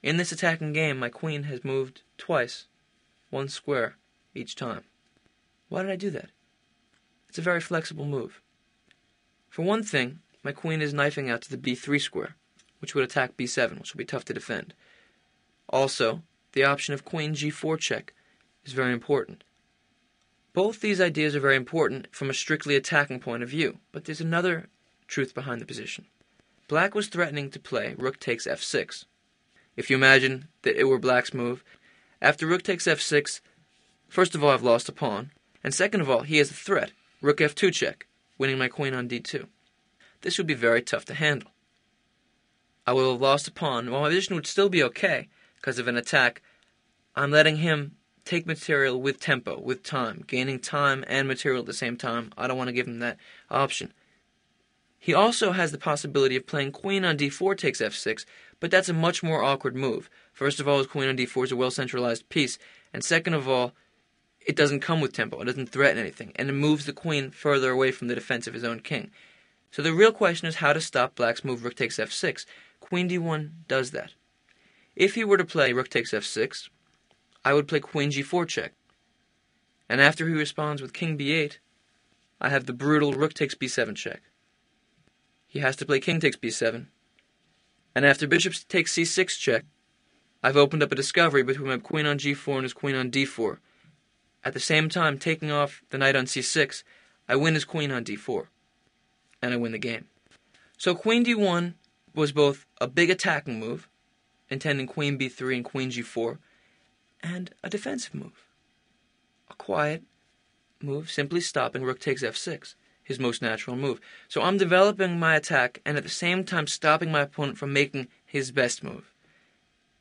In this attacking game, my queen has moved twice, 1 square each time. Why did I do that? It's a very flexible move. For one thing, my queen is knifing out to the b3 square, which would attack b7, which will be tough to defend. Also, the option of queen g4 check is very important. Both these ideas are very important from a strictly attacking point of view, but there's another truth behind the position. Black was threatening to play rook takes f6. If you imagine that it were black's move, after rook takes f6, first of all I've lost a pawn, and second of all he has a threat, rook f2 check, winning my queen on d2. This would be very tough to handle. I will have lost a pawn, while my position would still be okay, because of an attack. I'm letting him take material with tempo, with time, gaining time and material at the same time. I don't want to give him that option. He also has the possibility of playing queen on d4 takes f6, but that's a much more awkward move. First of all, his queen on d4 is a well-centralized piece, and second of all, it doesn't come with tempo, it doesn't threaten anything, and it moves the queen further away from the defense of his own king. So the real question is how to stop black's move rook takes f6. Queen d1 does that. If he were to play rook takes f6, I would play queen g4 check. And after he responds with king b8, I have the brutal rook takes b7 check. He has to play king takes b7. And after bishop takes c6 check, I've opened up a discovery between my queen on g4 and his queen on d4. At the same time, taking off the knight on c6, I win his queen on d4. And I win the game. So queen d1 was both a big attacking move, intending queen b3 and queen g4, and a defensive move. A quiet move, simply stopping rook takes f6, his most natural move. So I'm developing my attack and at the same time stopping my opponent from making his best move.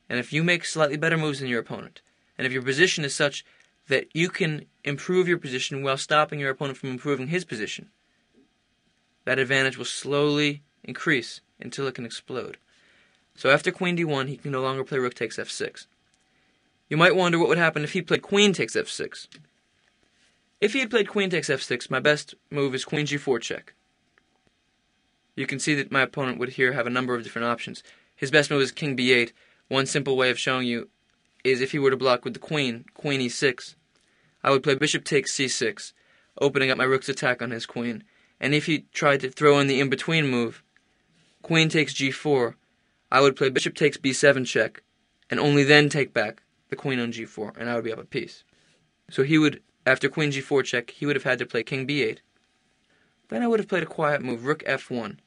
And if you make slightly better moves than your opponent, and if your position is such that you can improve your position while stopping your opponent from improving his position, that advantage will slowly increase until it can explode. So after queen d1, he can no longer play rook takes f6. You might wonder what would happen if he played queen takes f6. If he had played queen takes f6, my best move is queen g4 check. You can see that my opponent would here have a number of different options. His best move is king b8. One simple way of showing you is if he were to block with the queen, queen e6, I would play bishop takes c6, opening up my rook's attack on his queen. And if he tried to throw in the in-between move, queen takes g4, I would play bishop takes b7 check, and only then take back the queen on g4, and I would be up a piece. So he would, after queen g4 check, he would have had to play king b8. Then I would have played a quiet move, rook f1,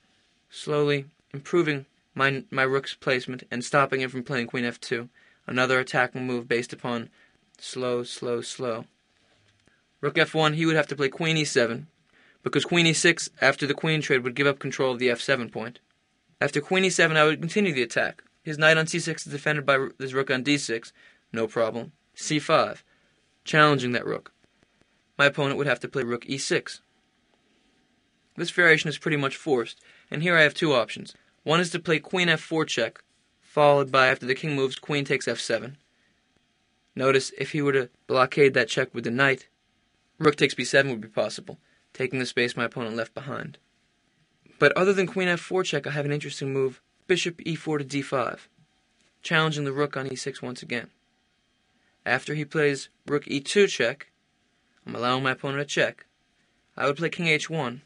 slowly improving my rook's placement and stopping him from playing queen f2, another attacking move based upon slow. Rook f1, he would have to play queen e7, because queen e6, after the queen trade, would give up control of the f7 point. After queen e7, I would continue the attack. His knight on c6 is defended by his rook on d6, no problem. c5, challenging that rook. My opponent would have to play rook e6. This variation is pretty much forced, and here I have two options. One is to play queen f4 check, followed by, after the king moves, queen takes f7. Notice, if he were to blockade that check with the knight, rook takes b7 would be possible, taking the space my opponent left behind. But other than queen f4 check, I have an interesting move, bishop e4 to d5, challenging the rook on e6 once again. After he plays rook e2 check, I'm allowing my opponent a check. I would play king h1,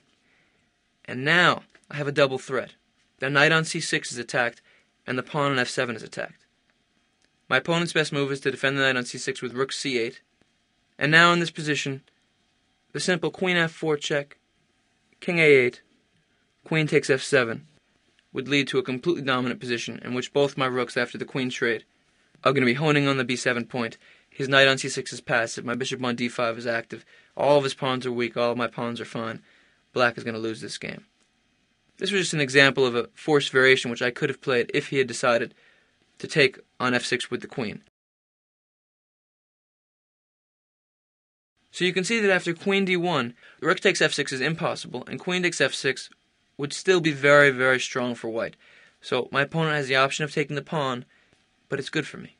and now I have a double threat. The knight on c6 is attacked, and the pawn on f7 is attacked. My opponent's best move is to defend the knight on c6 with rook c8, and now in this position, the simple queen f4 check, king a8, queen takes f7 would lead to a completely dominant position in which both my rooks after the queen trade are going to be honing on the b7 point. His knight on c6 is passive, my bishop on d5 is active, all of his pawns are weak, all of my pawns are fine. Black is going to lose this game. This was just an example of a forced variation which I could have played if he had decided to take on f6 with the queen. So you can see that after queen d1, rook takes f6 is impossible, and queen takes f6 would still be very, very strong for white. So my opponent has the option of taking the pawn, but it's good for me.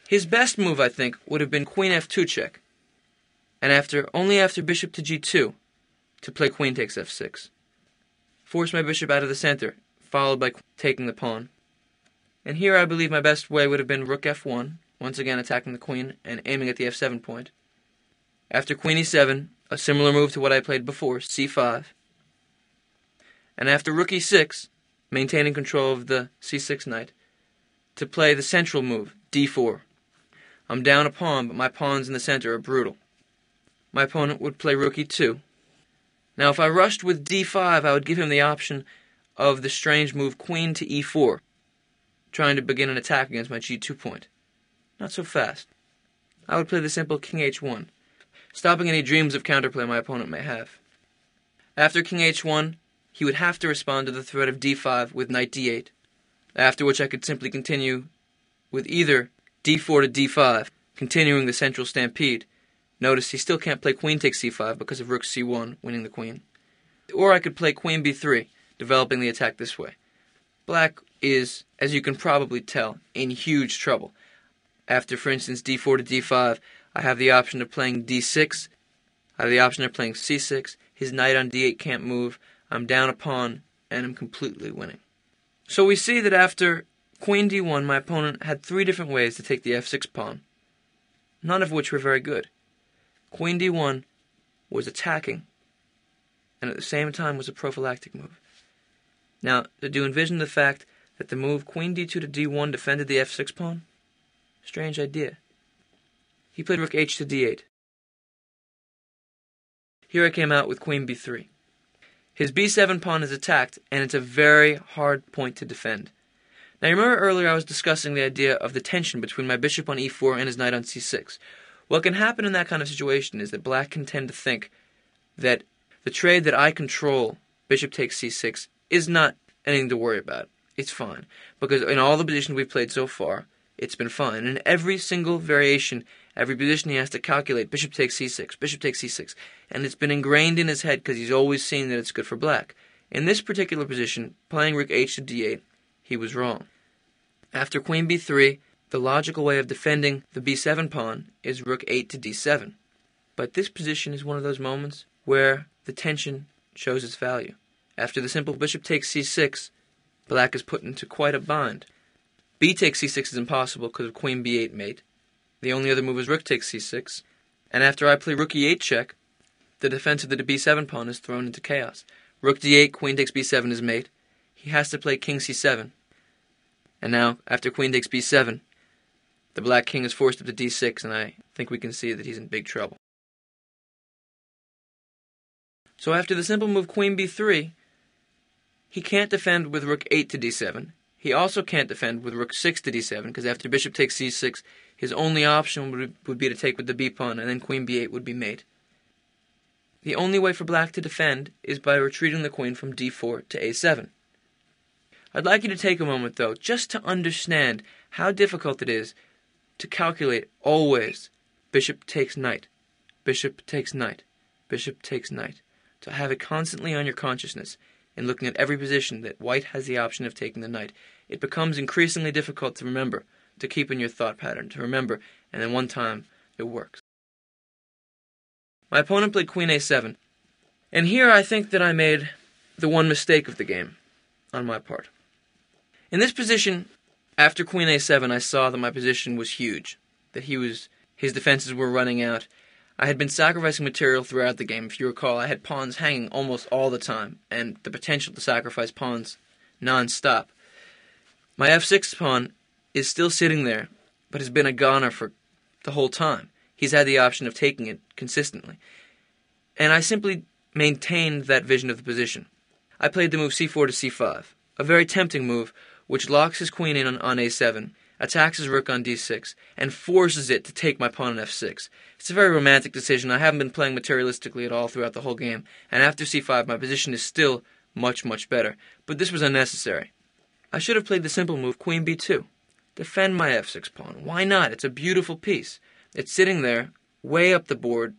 His best move, I think, would have been queen f2 check, and only after bishop to g2 to play queen takes f6. Force my bishop out of the center, followed by taking the pawn. And here I believe my best way would have been rook f1, once again attacking the queen and aiming at the f7 point. After queen e7, a similar move to what I played before, c5. And after rook e6, maintaining control of the c6 knight, to play the central move, d4. I'm down a pawn, but my pawns in the center are brutal. My opponent would play rook e2. Now if I rushed with d5, I would give him the option of the strange move queen to e4, trying to begin an attack against my g2 point. Not so fast. I would play the simple king h1, stopping any dreams of counterplay my opponent may have. After king h1, he would have to respond to the threat of d5 with knight d8, after which I could simply continue with either d4 to d5, continuing the central stampede. Notice he still can't play queen takes c5 because of rook c1, winning the queen. Or I could play queen b3, developing the attack this way. Black is, as you can probably tell, in huge trouble. After, for instance, d4 to d5, I have the option of playing d6. I have the option of playing c6. His knight on d8 can't move. I'm down a pawn, and I'm completely winning. So we see that after queen d1, my opponent had 3 different ways to take the f6 pawn, none of which were very good. Queen d1 was attacking, and at the same time was a prophylactic move. Now, did you envision the fact that the move queen d2 to d1 defended the f6 pawn? Strange idea. He played rook h to d8. Here I came out with queen b3. His b7 pawn is attacked, and it's a very hard point to defend. Now, you remember earlier I was discussing the idea of the tension between my bishop on e4 and his knight on c6. What can happen in that kind of situation is that black can tend to think that the trade that I control, bishop takes c6, is not anything to worry about. It's fine. Because in all the positions we've played so far, it's been fine. And in every single variation, every position he has to calculate, bishop takes c6, bishop takes c6. And it's been ingrained in his head because he's always seen that it's good for black. In this particular position, playing rook h to d8, he was wrong. After queen b3, the logical way of defending the b7 pawn is rook 8 to d7. But this position is one of those moments where the tension shows its value. After the simple bishop takes c6, black is put into quite a bind. B takes c6 is impossible because of queen b8 mate. The only other move is rook takes c6. And after I play rook e8 check, the defense of the b7 pawn is thrown into chaos. Rook d8, queen takes b7 is mate. He has to play king c7. And now, after queen takes b7, the black king is forced up to d6, and I think we can see that he's in big trouble. So after the simple move queen b3, he can't defend with rook 8 to d7. He also can't defend with rook 6 to d7, because after bishop takes c6, his only option would be to take with the b pawn, and then queen b8 would be mate. The only way for black to defend is by retreating the queen from d4 to a7. I'd like you to take a moment, though, just to understand how difficult it is to calculate always bishop takes knight, bishop takes knight, bishop takes knight, to have it constantly on your consciousness in looking at every position that white has the option of taking the knight. It becomes increasingly difficult to remember, to keep in your thought pattern, to remember, and then one time it works. My opponent played queen a7, and here I think that I made the one mistake of the game on my part. In this position, after queen a7, I saw that my position was huge, that his defenses were running out. I had been sacrificing material throughout the game. If you recall, I had pawns hanging almost all the time, and the potential to sacrifice pawns non-stop. My f6 pawn is still sitting there, but has been a goner for the whole time. He's had the option of taking it consistently. And I simply maintained that vision of the position. I played the move c4 to c5, a very tempting move which locks his queen in on a7, attacks his rook on d6, and forces it to take my pawn on f6. It's a very romantic decision. I haven't been playing materialistically at all throughout the whole game, and after c5 my position is still much, much better. But this was unnecessary. I should have played the simple move queen b2. Defend my f6 pawn. Why not? It's a beautiful piece. It's sitting there, way up the board.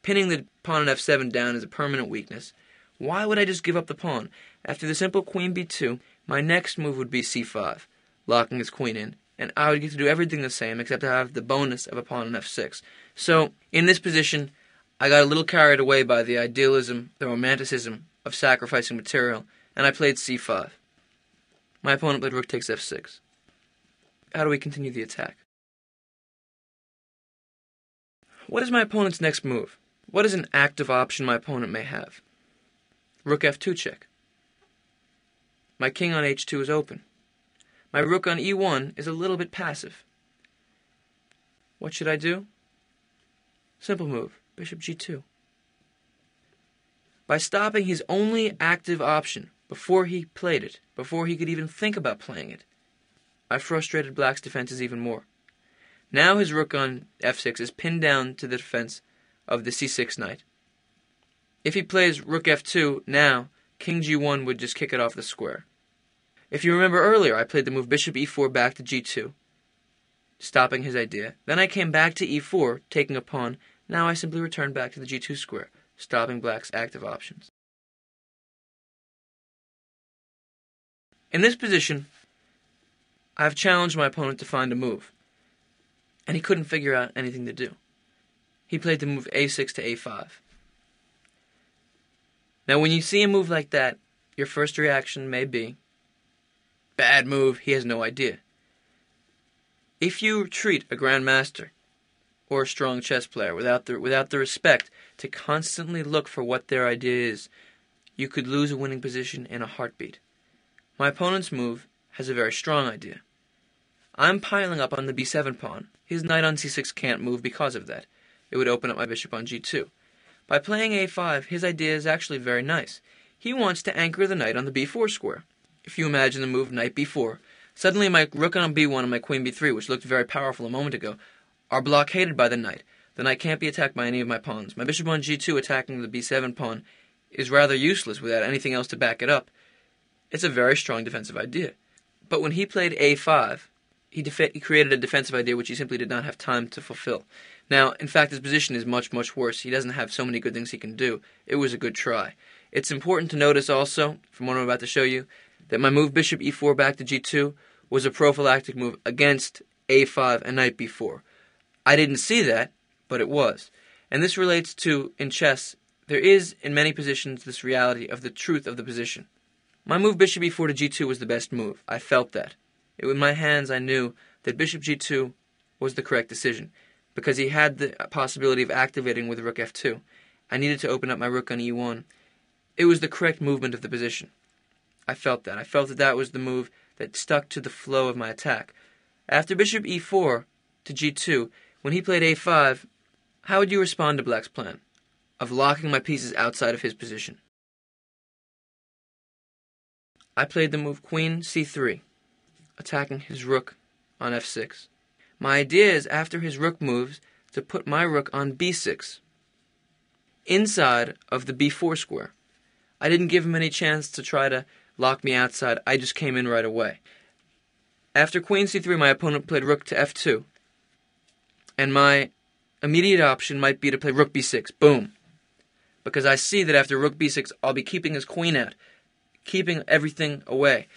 Pinning the pawn on f7 down is a permanent weakness. Why would I just give up the pawn? After the simple queen b2, my next move would be c5, locking his queen in, and I would get to do everything the same except to have the bonus of a pawn on f6. So, in this position, I got a little carried away by the idealism, the romanticism of sacrificing material, and I played c5. My opponent played rook takes f6. how do we continue the attack? What is my opponent's next move? What is an active option my opponent may have? Rook f2 check. My king on h2 is open. My rook on e1 is a little bit passive. What should I do? Simple move, bishop g2. By stopping his only active option before he played it, before he could even think about playing it, I frustrated black's defenses even more. Now his rook on f6 is pinned down to the defense of the c6 knight. If he plays rook f2, now king g1 would just kick it off the square. If you remember earlier, I played the move bishop e4 back to g2, stopping his idea. Then I came back to e4, taking a pawn. Now I simply return back to the g2 square, stopping black's active options. In this position, I've challenged my opponent to find a move, and he couldn't figure out anything to do. He played the move a6 to a5. Now when you see a move like that, your first reaction may be, bad move, he has no idea. If you treat a grandmaster or a strong chess player without the respect to constantly look for what their idea is, you could lose a winning position in a heartbeat. My opponent's move has a very strong idea. I'm piling up on the b7 pawn. His knight on c6 can't move because of that. It would open up my bishop on g2. By playing a5, his idea is actually very nice. He wants to anchor the knight on the b4 square. If you imagine the move knight b4, suddenly my rook on b1 and my queen b3, which looked very powerful a moment ago, are blockaded by the knight. The knight can't be attacked by any of my pawns. My bishop on g2 attacking the b7 pawn is rather useless without anything else to back it up. It's a very strong defensive idea. But when he played a5, he created a defensive idea which he simply did not have time to fulfill. Now, in fact, his position is much, much worse. He doesn't have so many good things he can do. It was a good try. It's important to notice also, from what I'm about to show you, that my move bishop e4 back to g2 was a prophylactic move against a5 and knight b4. I didn't see that, but it was. And this relates to, in chess, there is, in many positions, this reality of the truth of the position. My move bishop e4 to g2 was the best move. I felt that. In my hands, I knew that bishop g2 was the correct decision, because he had the possibility of activating with rook f2. I needed to open up my rook on e1. It was the correct movement of the position. I felt that. I felt that that was the move that stuck to the flow of my attack. After bishop e4 to g2, when he played a5, how would you respond to black's plan of locking my pieces outside of his position? I played the move queen c3, attacking his rook on f6. My idea is, after his rook moves, to put my rook on b6, inside of the b4 square. I didn't give him any chance to try to lock me outside. I just came in right away. After queen c3, my opponent played rook to f2. And my immediate option might be to play rook b6. Boom. Because I see that after rook b6, I'll be keeping his queen out, keeping everything away.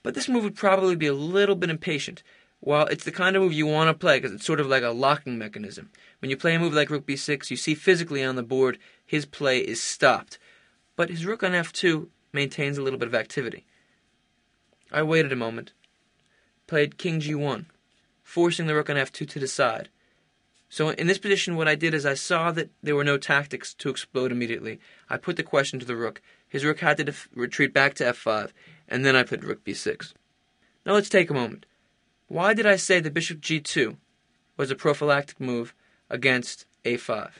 But this move would probably be a little bit impatient. While it's the kind of move you want to play, because it's sort of like a locking mechanism. When you play a move like rook b6, you see physically on the board his play is stopped. But his rook on f2 maintains a little bit of activity. I waited a moment, played king g1, forcing the rook on f2 to the side. So in this position, what I did is I saw that there were no tactics to explode immediately. I put the question to the rook. His rook had to retreat back to f5, and then I played rook b6. Now let's take a moment. Why did I say that bishop g2 was a prophylactic move against a5?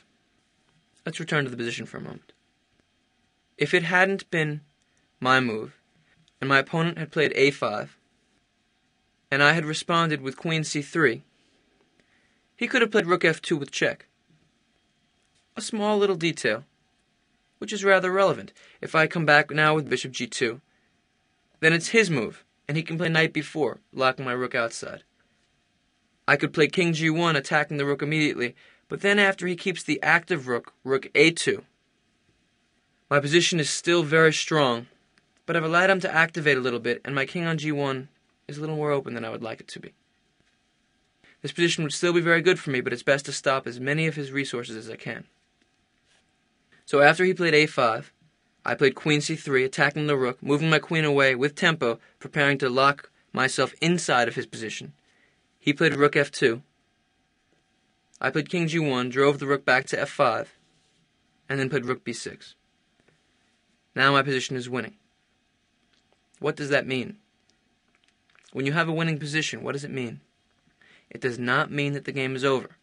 Let's return to the position for a moment. If it hadn't been my move, and my opponent had played a5, and I had responded with queen c3, he could have played rook f2 with check. A small little detail, which is rather relevant. If I come back now with bishop g2, then it's his move, and he can play knight b4, locking my rook outside. I could play king g1, attacking the rook immediately, but then after he keeps the active rook, rook a2, my position is still very strong, but I've allowed him to activate a little bit, and my king on g1 is a little more open than I would like it to be. This position would still be very good for me, but it's best to stop as many of his resources as I can. So after he played a5, I played queen c3, attacking the rook, moving my queen away with tempo, preparing to lock myself inside of his position. He played rook f2. I played king g1, drove the rook back to f5, and then played rook b6. Now my position is winning. What does that mean? When you have a winning position, what does it mean? It does not mean that the game is over.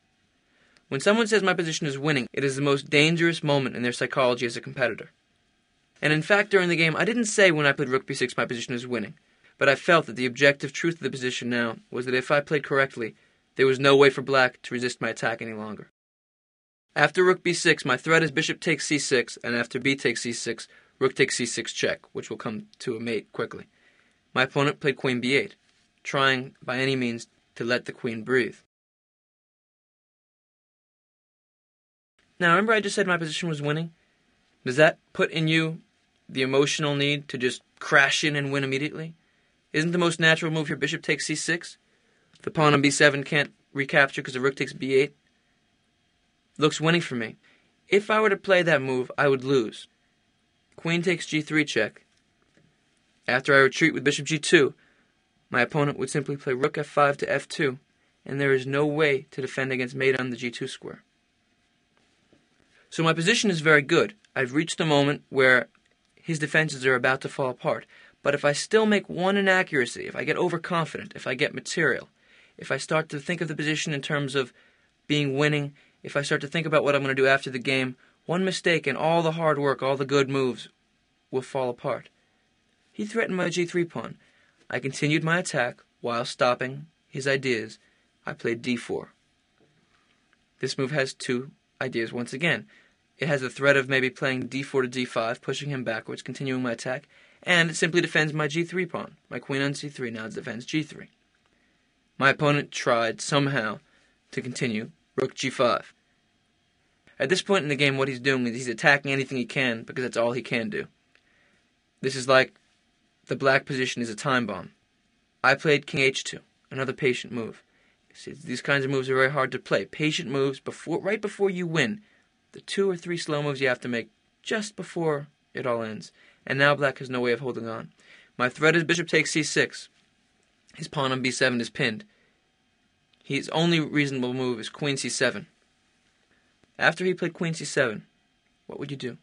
When someone says my position is winning, it is the most dangerous moment in their psychology as a competitor. And in fact, during the game, I didn't say when I played rook b6 my position is winning, but I felt that the objective truth of the position now was that if I played correctly, there was no way for black to resist my attack any longer. After rook b6, my threat is bishop takes c6, and after b takes c6, rook takes c6 check, which will come to a mate quickly. My opponent played queen b8, trying by any means to let the queen breathe. Now, remember I just said my position was winning? Does that put in you the emotional need to just crash in and win immediately? Isn't the most natural move here bishop takes c6? The pawn on b7 can't recapture because the rook takes b8. Looks winning for me. If I were to play that move, I would lose. Queen takes g3 check. After I retreat with bishop g2, my opponent would simply play rook f5 to f2, and there is no way to defend against mate on the g2 square. So my position is very good. I've reached the moment where his defenses are about to fall apart. But if I still make one inaccuracy, if I get overconfident, if I get material, if I start to think of the position in terms of being winning, if I start to think about what I'm going to do after the game, one mistake and all the hard work, all the good moves will fall apart. He threatened my g3 pawn. I continued my attack while stopping his ideas. I played d4. This move has two ideas once again. It has the threat of maybe playing d4 to d5, pushing him backwards, continuing my attack, and it simply defends my g3 pawn. My queen on c3 now defends g3. My opponent tried somehow to continue rook g5. At this point in the game, what he's doing is he's attacking anything he can because that's all he can do. This is like the black position is a time bomb. I played king h2, another patient move. See, these kinds of moves are very hard to play. Patient moves right before you win. The 2 or 3 slow moves you have to make just before it all ends. And now black has no way of holding on. My threat is bishop takes c6. His pawn on b7 is pinned. His only reasonable move is queen c7. After he played queen c7, what would you do?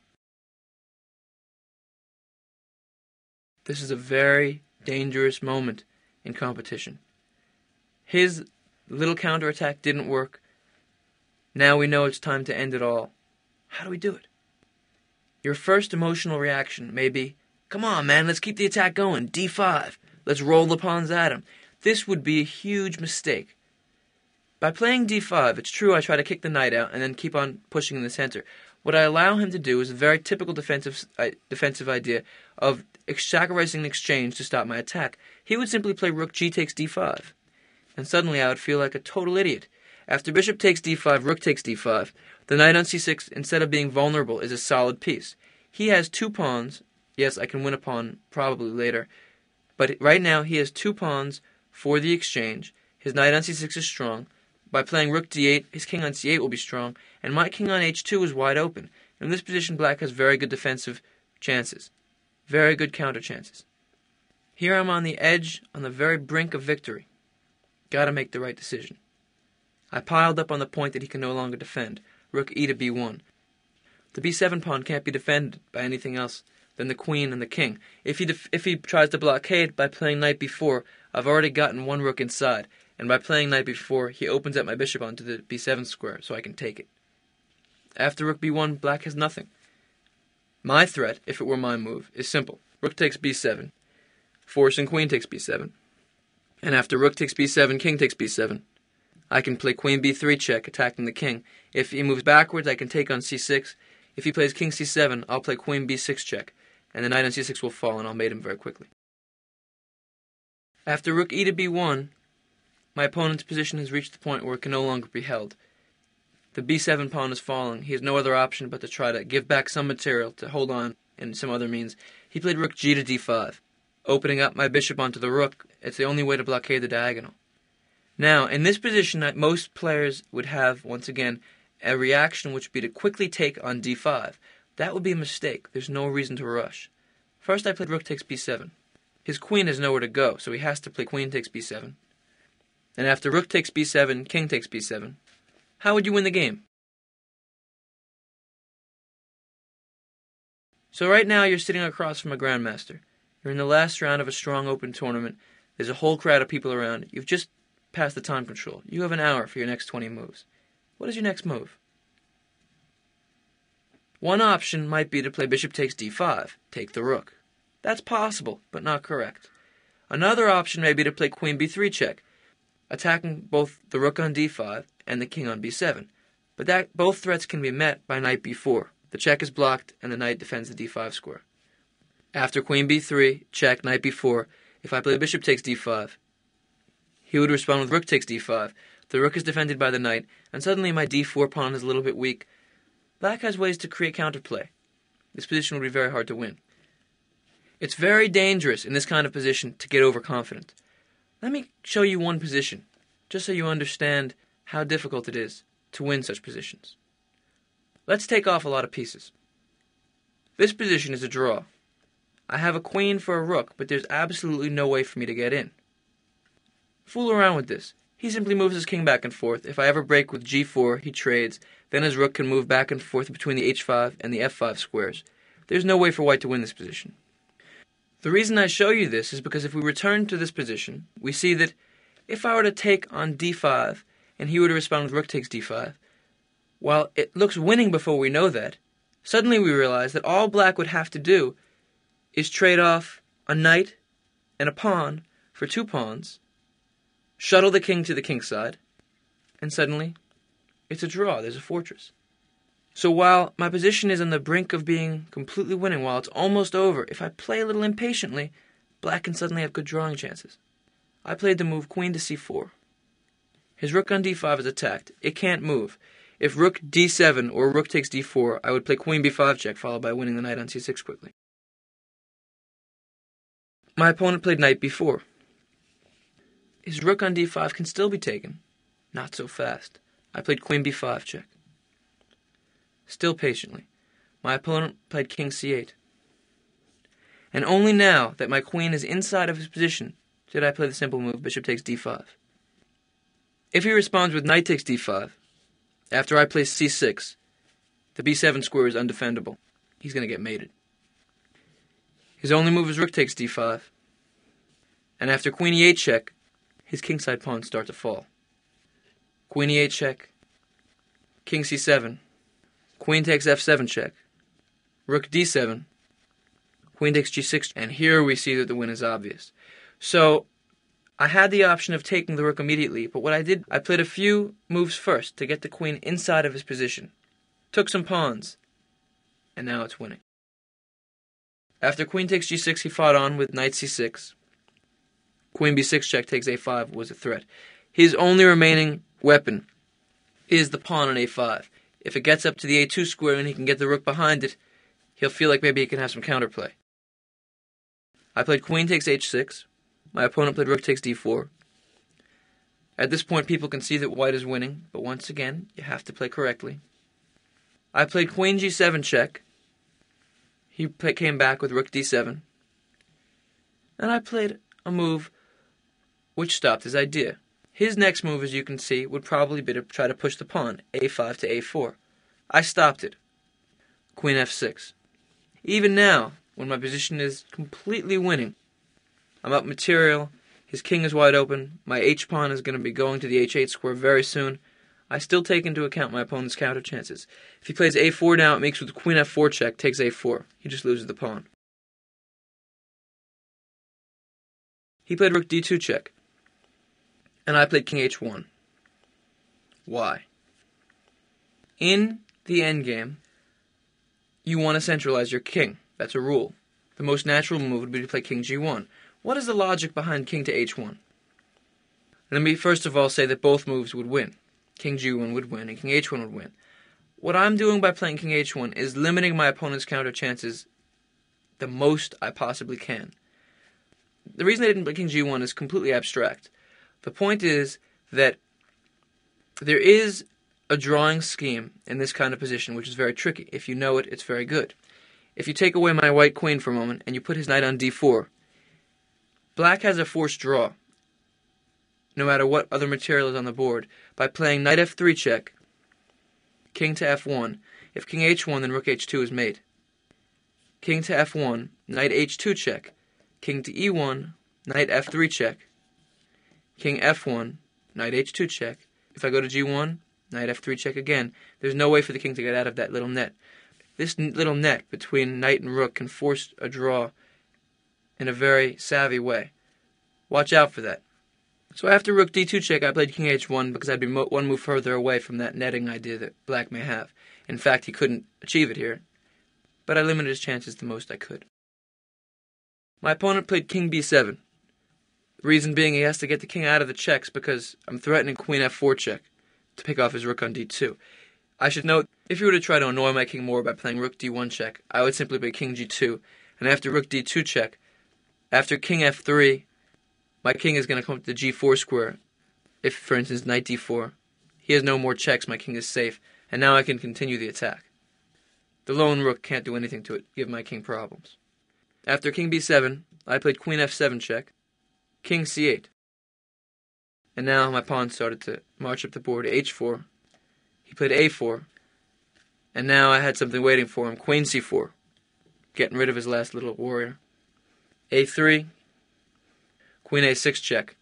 This is a very dangerous moment in competition. His little counterattack didn't work. Now we know it's time to end it all. How do we do it? Your first emotional reaction may be, come on, man, let's keep the attack going. d5. Let's roll the pawns at him. This would be a huge mistake. By playing d5, it's true I try to kick the knight out and then keep on pushing in the center. What I allow him to do is a very typical defensive idea of sacrificing an exchange to stop my attack. He would simply play rook g takes d5. And suddenly I would feel like a total idiot. After bishop takes d5, rook takes d5, the knight on c6, instead of being vulnerable, is a solid piece. He has 2 pawns. Yes, I can win a pawn probably later. But right now he has 2 pawns for the exchange. His knight on c6 is strong. By playing rook d8, his king on c8 will be strong. And my king on h2 is wide open. In this position, black has very good defensive chances. Very good counter chances. Here I'm on the edge, on the very brink of victory. Gotta make the right decision. I piled up on the point that he can no longer defend. Rook e to b1. The b7 pawn can't be defended by anything else than the queen and the king. If he tries to blockade by playing knight b4, I've already gotten 1 rook inside, and by playing knight b4, he opens up my bishop onto the b7 square, so I can take it. After rook b1, black has nothing. My threat, if it were my move, is simple. Rook takes b7, forcing queen takes b7. And after rook takes b7, king takes b7. I can play queen b3 check, attacking the king. If he moves backwards, I can take on c6. If he plays king c7, I'll play queen b6 check, and the knight on c6 will fall, and I'll mate him very quickly. After rook e to b1, my opponent's position has reached the point where it can no longer be held. The b7 pawn is falling. He has no other option but to try to give back some material to hold on in some other means. He played rook g to d5, opening up my bishop onto the rook. It's the only way to blockade the diagonal. Now, in this position, most players would have, once again, a reaction which would be to quickly take on d5. That would be a mistake. There's no reason to rush. First, I played rook takes b7. his queen has nowhere to go, so he has to play queen takes b7. And after rook takes b7, king takes b7. How would you win the game? So right now you're sitting across from a grandmaster. You're in the last round of a strong open tournament. There's a whole crowd of people around. You've just passed the time control. You have an hour for your next 20 moves. What is your next move? One option might be to play bishop takes d5, take the rook. That's possible, but not correct. Another option may be to play queen b3 check, attacking both the rook on d5 and the king on b7. But both threats can be met by knight b4. The check is blocked and the knight defends the d5 square. After queen b3, check, knight b4, if I play bishop takes d5, he would respond with rook takes d5. The rook is defended by the knight, and suddenly my d4 pawn is a little bit weak. Black has ways to create counterplay. This position would be very hard to win. It's very dangerous in this kind of position to get overconfident. Let me show you one position, just so you understand how difficult it is to win such positions. Let's take off a lot of pieces. This position is a draw. I have a queen for a rook, but there's absolutely no way for me to get in. Fool around with this. He simply moves his king back and forth. If I ever break with g4, he trades. Then his rook can move back and forth between the h5 and the f5 squares. There's no way for white to win this position. The reason I show you this is because if we return to this position, we see that if I were to take on d5, and he were to respond with rook takes d5, while it looks winning before we know that, suddenly we realize that all black would have to do is trade off a knight and a pawn for 2 pawns, shuttle the king to the king side, and suddenly it's a draw. There's a fortress. So while my position is on the brink of being completely winning, while it's almost over, if I play a little impatiently, black can suddenly have good drawing chances. I played the move queen to c4. His rook on d5 is attacked. It can't move. If rook d7 or rook takes d4, I would play queen b5 check, followed by winning the knight on c6 quickly. My opponent played knight b4. His rook on d5 can still be taken. Not so fast. I played queen b5 check. Still patiently. My opponent played king c8. And only now that my queen is inside of his position did I play the simple move bishop takes d5. If he responds with knight takes d5, after I play c6, the b7 square is undefendable. He's going to get mated. His only move is rook takes d5. And after queen e8 check, his kingside pawns start to fall. Queen e8 check, king c7, queen takes f7 check, rook d7, queen takes g6, and here we see that the win is obvious. So I had the option of taking the rook immediately, but what I did, I played a few moves first to get the queen inside of his position, took some pawns, and now it's winning. After queen takes g6, he fought on with knight c6. Queen b6 check takes a5 was a threat. His only remaining weapon is the pawn on a5. If it gets up to the a2 square and he can get the rook behind it, he'll feel like maybe he can have some counterplay. I played queen takes h6. My opponent played rook takes d4. At this point, people can see that white is winning, but once again, you have to play correctly. I played queen g7 check. He came back with rook d7. And I played a move which stopped his idea. His next move, as you can see, would probably be to try to push the pawn, a5 to a4. I stopped it. Queen f6. Even now, when my position is completely winning, I'm up material, his king is wide open, my h-pawn is going to be going to the h8 square very soon, I still take into account my opponent's counter chances. If he plays a4 now, it makes with queen f4 check, takes a4. He just loses the pawn. He played rook d2 check. And I played king h1. Why? In the endgame, you want to centralize your king. That's a rule. The most natural move would be to play king g1. What is the logic behind king to h1? Let me first of all say that both moves would win. King g1 would win and king h1 would win. What I'm doing by playing king h1 is limiting my opponent's counter chances the most I possibly can. The reason I didn't play king g1 is completely abstract. The point is that there is a drawing scheme in this kind of position which is very tricky. If you know it, it's very good. If you take away my white queen for a moment and you put his knight on d4, Black has a forced draw, no matter what other material is on the board, by playing knight f3 check, king to f1. If king h1, then rook h2 is mate. King to f1, knight h2 check, king to e1, knight f3 check, king f1, knight h2 check. If I go to g1, knight f3 check again. There's no way for the king to get out of that little net. This little net between knight and rook can force a draw in a very savvy way. Watch out for that. So after rook d2 check, I played king h1 because I'd be one move further away from that netting idea that black may have. In fact, he couldn't achieve it here, but I limited his chances the most I could. My opponent played king b7. The reason being he has to get the king out of the checks because I'm threatening queen f4 check to pick off his rook on d2. I should note, if you were to try to annoy my king more by playing rook d1 check, I would simply play king g2, and after rook d2 check, after king f3, my king is going to come up to the g4 square. If, for instance, knight d4, he has no more checks, my king is safe, and now I can continue the attack. The lone rook can't do anything to it, give my king problems. After king b7, I played queen f7 check, king c8. And now my pawn started to march up the board to h4. He played a4, and now I had something waiting for him, queen c4, getting rid of his last little warrior. a3, queen a6 check.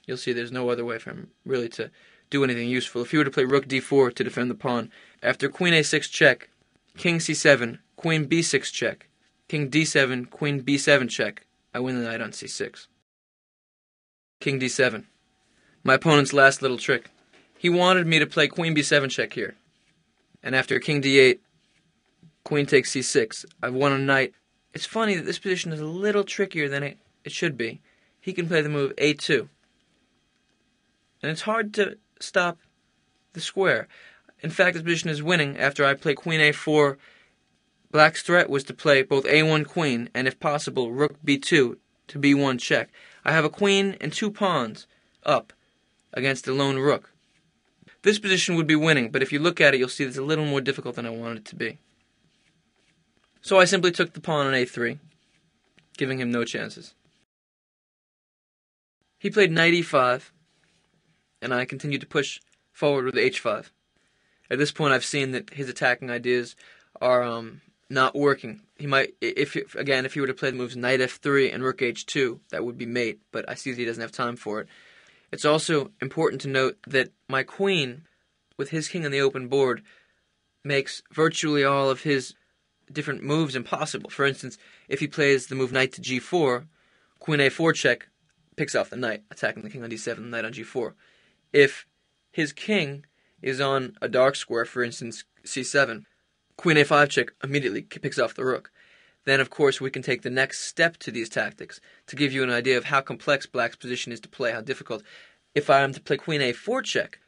You'll see there's no other way for him really to do anything useful. If he were to play rook d4 to defend the pawn, after queen a6 check, king c7, queen b6 check, king d7, queen b7 check, I win the knight on c6. King d7. My opponent's last little trick. He wanted me to play queen b7 check here. And after king d8, queen takes c6. I've won a knight. It's funny that this position is a little trickier than it should be. He can play the move a2. And it's hard to stop the square. In fact, this position is winning after I play queen a4. Black's threat was to play both a1 queen and, if possible, rook b2 to b1 check. I have a queen and two pawns up against the lone rook. This position would be winning, but if you look at it, you'll see it's a little more difficult than I wanted it to be. So I simply took the pawn on a3, giving him no chances. He played knight e5, and I continued to push forward with h5. At this point, I've seen that his attacking ideas are not working. He might, if he were to play the moves knight f3 and rook h2, that would be mate, but I see that he doesn't have time for it. It's also important to note that my queen, with his king on the open board, makes virtually all of his different moves impossible. For instance, if he plays the move knight to g4, queen a4 check picks off the knight, attacking the king on d7, the knight on g4. If his king is on a dark square, for instance, c7, queen a5 check immediately picks off the rook. Then, of course, we can take the next step to these tactics to give you an idea of how complex black's position is to play, how difficult. If I am to play queen a4 check,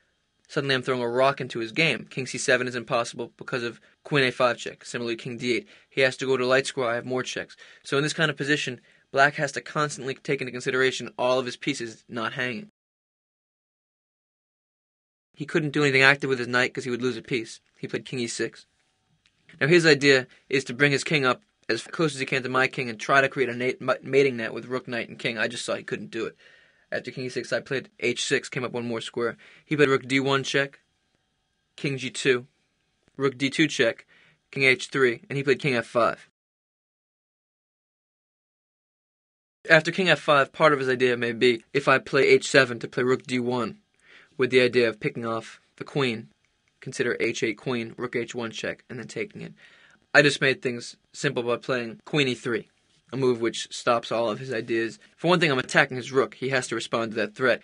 suddenly I'm throwing a rock into his game. King c7 is impossible because of queen a5 check. Similarly, king d8. He has to go to light square, I have more checks. So in this kind of position, black has to constantly take into consideration all of his pieces not hanging. He couldn't do anything active with his knight because he would lose a piece. He played king e6. Now his idea is to bring his king up as close as he can to my king and try to create a mating net with rook, knight, and king. I just saw he couldn't do it. After king e6, I played h6, came up one more square. He played rook d1 check, king g2, rook d2 check, king h3, and he played king f5. After king f5, part of his idea may be if I play h7 to play rook d1, with the idea of picking off the queen, consider h8 queen, rook h1 check, and then taking it. I just made things simple by playing queen e3, a move which stops all of his ideas. For one thing, I'm attacking his rook. He has to respond to that threat.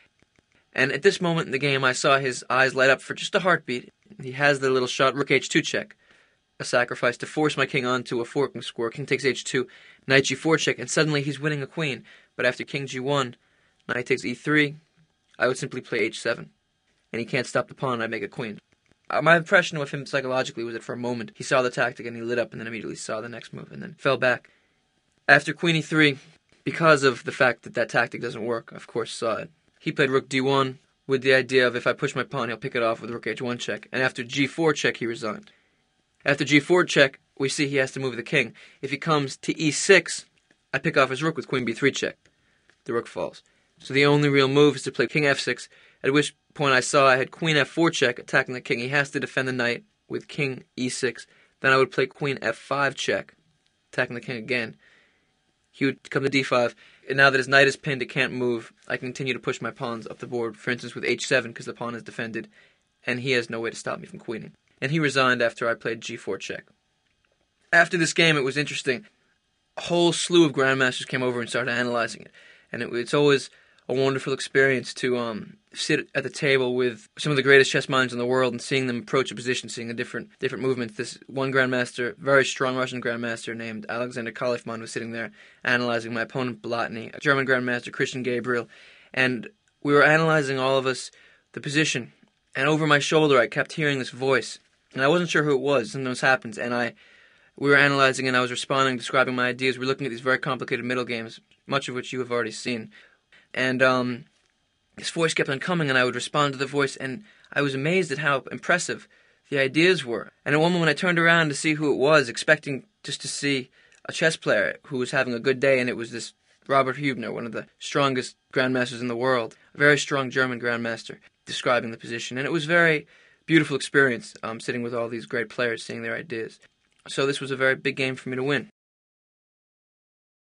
And at this moment in the game, I saw his eyes light up for just a heartbeat. He has the little shot, rook h2 check, a sacrifice to force my king onto a forking square. King takes h2, knight g4 check, and suddenly he's winning a queen. But after king g1, knight takes e3, I would simply play h7. And he can't stop the pawn, and I make a queen. My impression of him psychologically was that for a moment he saw the tactic and he lit up and then immediately saw the next move and then fell back. After queen e3, because of the fact that that tactic doesn't work, of course saw it. He played rook d1 with the idea of if I push my pawn he'll pick it off with rook h1 check, and after g4 check he resigned. After g4 check we see he has to move the king. If he comes to e6, I pick off his rook with queen b3 check. the rook falls. So the only real move is to play king f6, at which point I saw I had queen f4 check attacking the king. He has to defend the knight with king e6. Then I would play queen f5 check, attacking the king again. He would come to d5, and now that his knight is pinned, it can't move. I can continue to push my pawns up the board, for instance with h7, because the pawn is defended, and he has no way to stop me from queening. And he resigned after I played g4 check. After this game, it was interesting. A whole slew of grandmasters came over and started analyzing it, and it's always a wonderful experience to sit at the table with some of the greatest chess minds in the world and seeing them approach a position, seeing the different movements. This one grandmaster, very strong Russian grandmaster named Alexander Kalifman, was sitting there analyzing my opponent Blatny, a German grandmaster Christian Gabriel, and we were analyzing, all of us, the position. And over my shoulder, I kept hearing this voice, and I wasn't sure who it was. Sometimes happens, and we were analyzing, and I was responding, describing my ideas. We were looking at these very complicated middle games, much of which you have already seen. And this voice kept on coming, and I would respond to the voice, and I was amazed at how impressive the ideas were. And at one moment I turned around to see who it was, expecting just to see a chess player who was having a good day, and it was this Robert Hübner, one of the strongest grandmasters in the world, a very strong German grandmaster, describing the position. And it was a very beautiful experience, sitting with all these great players, seeing their ideas. So this was a very big game for me to win.